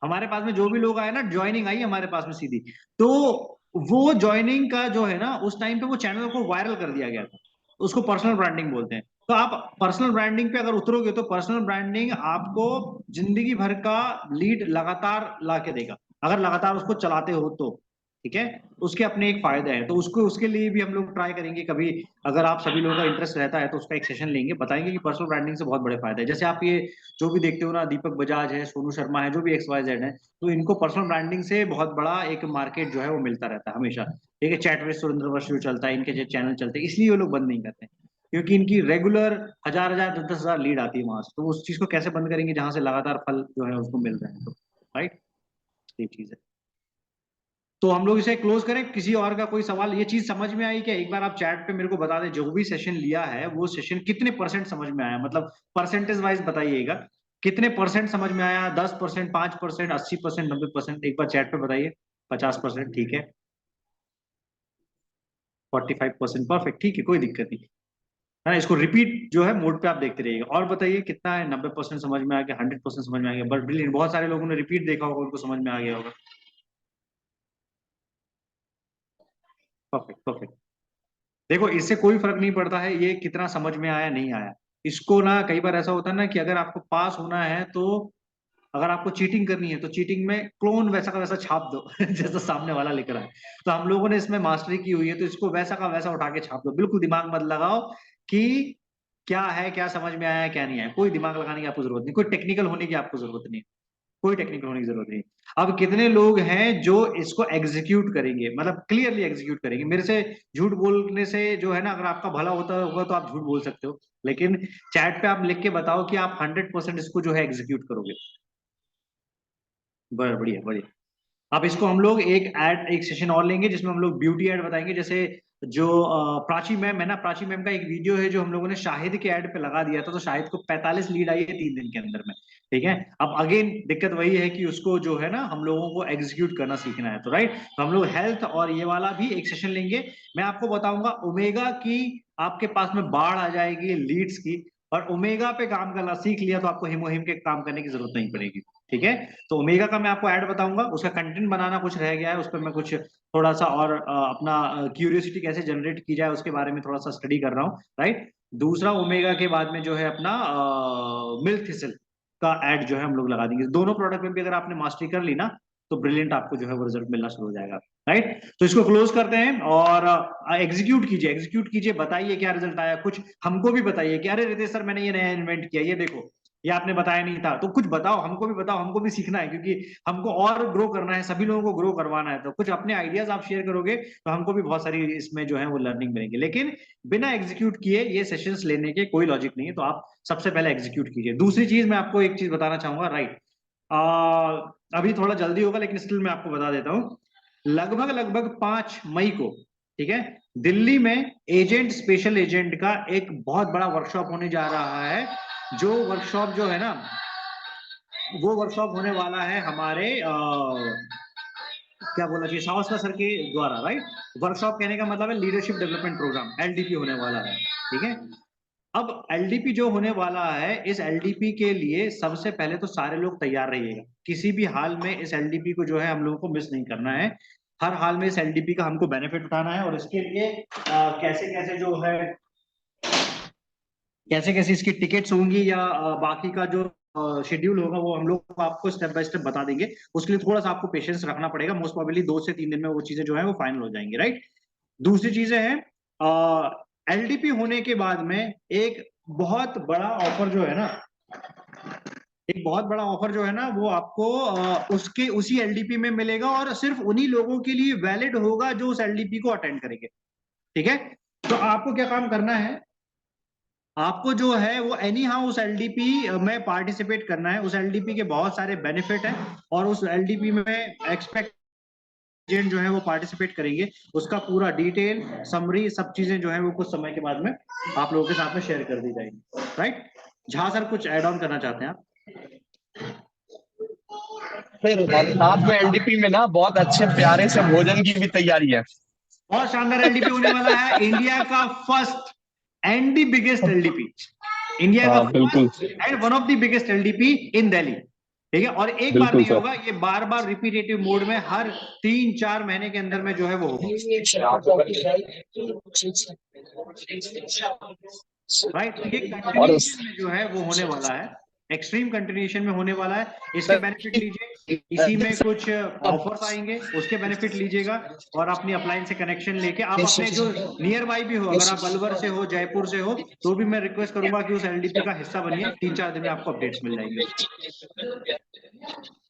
हमारे पास में जो भी लोग आए ना, ज्वाइनिंग आई हमारे पास में सीधी। तो वो ज्वाइनिंग का जो है ना, उस टाइम पे वो चैनल को वायरल कर दिया गया था, उसको पर्सनल ब्रांडिंग बोलते हैं। तो आप पर्सनल ब्रांडिंग पे अगर उतरोगे तो पर्सनल ब्रांडिंग आपको जिंदगी भर का लीड लगातार ला के देगा, अगर लगातार उसको चलाते हो तो, ठीक है। उसके अपने एक फायदे हैं, तो उसको उसके लिए भी हम लोग ट्राई करेंगे कभी, अगर आप सभी लोगों का इंटरेस्ट रहता है तो उसका एक सेशन लेंगे, बताएंगे कि पर्सनल ब्रांडिंग से बहुत बड़े फायदे हैं। जैसे आप ये जो भी देखते हो ना, दीपक बजाज है, सोनू शर्मा है, जो भी XYZ है, तो इनको पर्सनल ब्रांडिंग से बहुत बड़ा एक मार्केट जो है वो मिलता रहता है हमेशा, ठीक है। चैट विद सुरेंद्र वर्ष जो चलता है, इनके जो चैनल चलते हैं, इसलिए वो लोग बंद नहीं करते, क्योंकि इनकी रेगुलर 1000 10 हजार लीड आती है वहां से, तो उस चीज को कैसे बंद करेंगे जहां से लगातार फल जो है उसको मिल रहे हैं, तो राइट, ये चीज है। तो हम लोग इसे क्लोज करें, किसी और का कोई सवाल, ये चीज समझ में आई क्या? एक बार आप चैट पे मेरे को बता दें, जो भी सेशन लिया है वो सेशन कितने % समझ में आया, मतलब परसेंटेज वाइज बताइएगा, कितने % समझ में आया, 10%, 5%, 80%, 90%, एक बार चैट पे बताइए। 50%, ठीक है। 45%, परफेक्ट, ठीक है, कोई दिक्कत नहीं है ना। इसको रिपीट जो है मोड पे आप देखते रहिएगा। और बताइए कितना है, 90% समझ में आ गया, 100% समझ में आ गया, बट ब्रिलियंट, बहुत सारे लोगों ने रिपीट देखा होगा, उनको समझ में आ गया होगा। Perfect perfect. देखो, इससे कोई फर्क नहीं पड़ता है ये कितना समझ में आया नहीं आया। इसको ना कई बार ऐसा होता है ना कि अगर आपको पास होना है तो, अगर आपको चीटिंग करनी है तो चीटिंग में क्लोन वैसा का वैसा छाप दो जैसा सामने वाला लिख रहा है। तो हम लोगों ने इसमें मास्टरी की हुई है, तो इसको वैसा का वैसा उठा के छाप दो, बिल्कुल दिमाग मत लगाओ कि क्या है, क्या समझ में आया क्या नहीं आया, कोई दिमाग लगाने की आपको जरूरत नहीं, कोई टेक्निकल होने की आपको जरूरत नहीं, कोई टेक्निकल होने की जरूरत नहीं। अब कितने लोग हैं जो इसको एग्जीक्यूट करेंगे, मतलब क्लियरली एग्जीक्यूट करेंगे? मेरे से झूठ बोलने से जो है ना, अगर आपका भला होता होगा तो आप झूठ बोल सकते हो, लेकिन चैट पे आप लिख के बताओ कि आप 100% इसको जो है एग्जीक्यूट करोगे। बढ़िया बढ़िया। अब इसको हम लोग एक सेशन और लेंगे जिसमें हम लोग ब्यूटी एड बताएंगे। जैसे जो प्राची मैम है ना, प्राची मैम का एक वीडियो है जो हम लोगों ने शाहिद के ऐड पे लगा दिया था, तो शाहिद को 45 लीड आई है 3 दिन के अंदर में, ठीक है। अब अगेन दिक्कत वही है कि उसको जो है ना हम लोगों को एग्जीक्यूट करना सीखना है, तो राइट, तो हम लोग हेल्थ और ये वाला भी एक सेशन लेंगे। मैं आपको बताऊंगा ओमेगा की, आपके पास में बाढ़ आ जाएगी लीड्स की, और ओमेगा पे काम करना सीख लिया तो आपको हिमोहिम के काम करने की जरूरत नहीं पड़ेगी, ठीक है। तो ओमेगा का मैं आपको ऐड बताऊंगा, उसका कंटेंट बनाना कुछ रह गया है, उस पर मैं कुछ थोड़ा सा और अपना क्यूरियोसिटी कैसे जनरेट की जाए उसके बारे में थोड़ा सा स्टडी कर रहा हूँ, राइट। दूसरा ओमेगा के बाद में जो है अपना मिल्क थिसल का ऐड जो है हम लोग लगा देंगे। दोनों प्रोडक्ट में भी अगर आपने मास्टरी कर ली ना, तो ब्रिलियंट आपको जो है वो रिजल्ट मिलना शुरू हो जाएगा, राइट। तो इसको क्लोज करते हैं और एग्जीक्यूट कीजिए, बताइए क्या रिजल्ट आया, कुछ हमको भी बताइए कि अरे रितेश सर मैंने ये नया इन्वेंट किया, ये देखो ये आपने बताया नहीं था, तो कुछ बताओ, हमको भी बताओ, हमको भी सीखना है, क्योंकि हमको और ग्रो करना है, सभी लोगों को ग्रो करवाना है। तो कुछ अपने आइडियाज आप शेयर करोगे तो हमको भी बहुत सारी इसमें जो है वो लर्निंग मिलेंगे, लेकिन बिना एग्जीक्यूट किए ये सेशंस लेने के कोई लॉजिक नहीं है, तो आप सबसे पहले एग्जीक्यूट कीजिए। दूसरी चीज मैं आपको एक चीज बताना चाहूंगा, राइट, अभी थोड़ा जल्दी होगा लेकिन स्टिल मैं आपको बता देता हूँ, लगभग 5 मई को, ठीक है, दिल्ली में एजेंट, स्पेशल एजेंट का एक बहुत बड़ा वर्कशॉप होने जा रहा है। जो वर्कशॉप जो है ना, वो वर्कशॉप होने वाला है हमारे क्या बोलना चाहिए, सावस्कर सर के द्वारा, राइट। वर्कशॉप कहने का मतलब है लीडरशिप डेवलपमेंट प्रोग्राम, LDP होने वाला है, ठीक है। अब LDP जो होने वाला है, इस LDP के लिए सबसे पहले तो सारे लोग तैयार रहिएगा, किसी भी हाल में इस LDP को जो है हम लोगों को मिस नहीं करना है, हर हाल में इस LDP का हमको बेनिफिट उठाना है। और इसके लिए कैसे कैसे जो है, कैसे कैसे इसकी टिकट्स होंगी या बाकी का जो शेड्यूल होगा वो हम लोग आपको स्टेप बाय स्टेप बता देंगे। उसके लिए थोड़ा सा आपको पेशेंस रखना पड़ेगा, मोस्ट प्रोबेबली 2 से 3 दिन में वो चीजें जो है वो फाइनल हो जाएंगी, राइट। दूसरी चीजें हैं, LDP होने के बाद में एक बहुत बड़ा ऑफर जो है ना, एक बहुत बड़ा ऑफर जो है ना वो आपको उसके उसी LDP में मिलेगा, और सिर्फ उन्हीं लोगों के लिए वैलिड होगा जो उस LDP को अटेंड करेंगे, ठीक है। तो आपको क्या काम करना है, आपको जो है वो एनी हाउ उस LDP में पार्टिसिपेट करना है। उस LDP के बहुत सारे बेनिफिट हैं, और उस LDP में एक्सपेक्ट एजेंट जो है वो पार्टिसिपेट करेंगे, उसका पूरा डिटेल समरी सब चीजें जो है वो कुछ समय के बाद में आप लोगों के साथ में शेयर कर दी जाएगी, राइट। झा सर कुछ ऐड ऑन करना चाहते हैं आप? फिर साथ में LDP में ना बहुत अच्छे प्यारे से भोजन की भी तैयारी है। बहुत शानदार LDP होने वाला है, इंडिया का first and the biggest LDP, India का बिल्कुल and one of the biggest LDP इन दिल्ली, ठीक है। और एक बार नहीं होगा, ये बार बार रिपीटेटिव मोड में हर 3-4 महीने के अंदर में जो है वो होगा, राइट। तो ये कंटिन्यूएशन में जो है वो होने वाला है, एक्सट्रीम कंटिन्यूएशन में होने वाला है। इसके बेनिफिट लीजिए, इसी में कुछ ऑफर्स आएंगे, उसके बेनिफिट लीजिएगा और अपनी अप्लायंस से कनेक्शन लेके आप अपने जो नियर बाई भी हो, अगर आप अलवर से हो, जयपुर से हो, तो भी मैं रिक्वेस्ट करूंगा कि उस एलडीपी का हिस्सा बनिए। 3-4 दिन में आपको अपडेट्स मिल जाएंगे।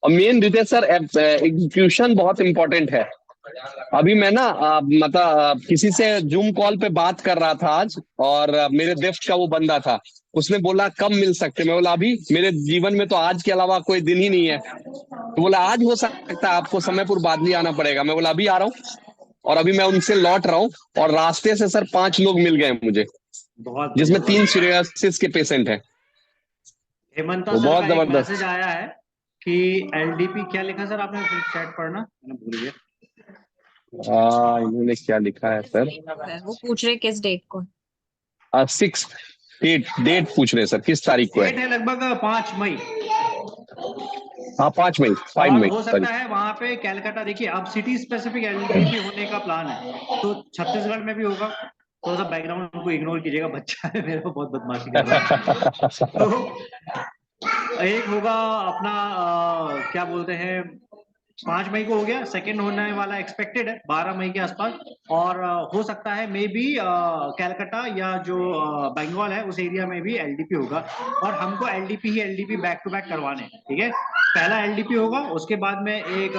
और मेन रितेश सर, एग्जीक्यूशन बहुत इंपॉर्टेंट है। अभी मैं ना मतलब किसी से जूम कॉल पे बात कर रहा था आज, और मेरे देफ्ट का वो बंदा था, उसने बोला कब मिल सकते, मैं बोला अभी मेरे जीवन में तो आज के अलावा कोई दिन ही नहीं है। तो बोला आज हो सकता है, आपको समयपुर बादली आना पड़ेगा। मैं बोला अभी आ रहा हूँ, और अभी मैं उनसे लौट रहा हूँ, और रास्ते से सर 5 लोग मिल गए मुझे, बहुत जिसमें 3 सीरियसिस के पेशेंट हैं। हेमंता वो सर बहुत का एक जबरदस्त। मैसेज आया है कि एलडीपी क्या लिखा सर आपने, फिर चैट पढ़ना, मैंने भूल गया। इन्होंने क्या लिखा है सर? वो पूछ रहे किस डेट को। 6 डेट पूछ रहे सर, किस तारीख को डेट है लगभग 5 मई। हाँ 5 मई, 5 और मई हो सॉरी। सकता है वहां पे कैलकाटा, देखिए अब सिटी स्पेसिफिक एलडीपी होने का प्लान है, तो छत्तीसगढ़ में भी होगा। थोड़ा सा बैकग्राउंड को इग्नोर कीजिएगा, बच्चा है मेरा बहुत बदमाशी कर रहा है। तो एक होगा अपना क्या बोलते हैं, 5 मई को हो गया, सेकंड होने वाला एक्सपेक्टेड है 12 मई के आसपास। और हो सकता है मे बी कैलकाटा या जो बंगाल है उस एरिया में भी एलडीपी होगा। और हमको एलडीपी ही एलडीपी बैक टू बैक करवाने हैं, ठीक है। पहला एलडीपी होगा, उसके बाद में एक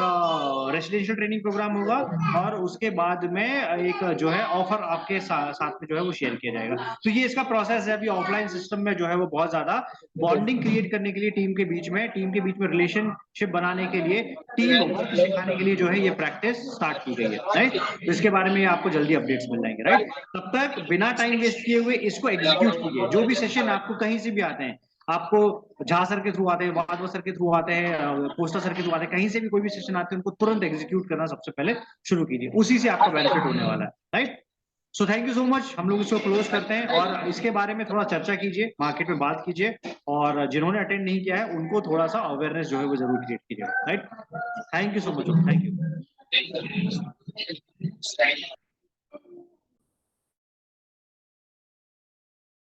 रेसिडेंशियल ट्रेनिंग प्रोग्राम होगा, और उसके बाद में एक जो है ऑफर आपके साथ में जो है वो शेयर किया जाएगा। तो ये इसका प्रोसेस है। अभी ऑफलाइन सिस्टम में जो है वो बहुत ज्यादा बॉन्डिंग क्रिएट करने के लिए टीम के बीच में रिलेशनशिप बनाने के लिए, टीम वर्क सिखाने के लिए जो है ये प्रैक्टिस स्टार्ट की गई है, राइट। तो इसके बारे में आपको जल्दी अपडेट्स मिल जाएंगे, राइट। तब तक बिना टाइम वेस्ट किए हुए इसको एग्जीक्यूट कीजिए। जो भी सेशन आपको कहीं से भी आते हैं, आपको झा सर के थ्रू आते हैं, वाधवा सर के थ्रू आते हैं, पोस्टर सर के थ्रू आते हैं, कहीं से भी कोई भी सेशन आते हैं, उनको तुरंत एग्जीक्यूट करना सबसे पहले शुरू कीजिए, उसी से आपका बेनिफिट होने वाला है, right. So thank you so much. हम लोग इसको क्लोज करते हैं, और इसके बारे में थोड़ा चर्चा कीजिए, मार्केट में बात कीजिए, और जिन्होंने अटेंड नहीं किया है उनको थोड़ा सा अवेयरनेस जो है वो जरूर क्रिएट कीजिए, right. Thank you so much, thank you.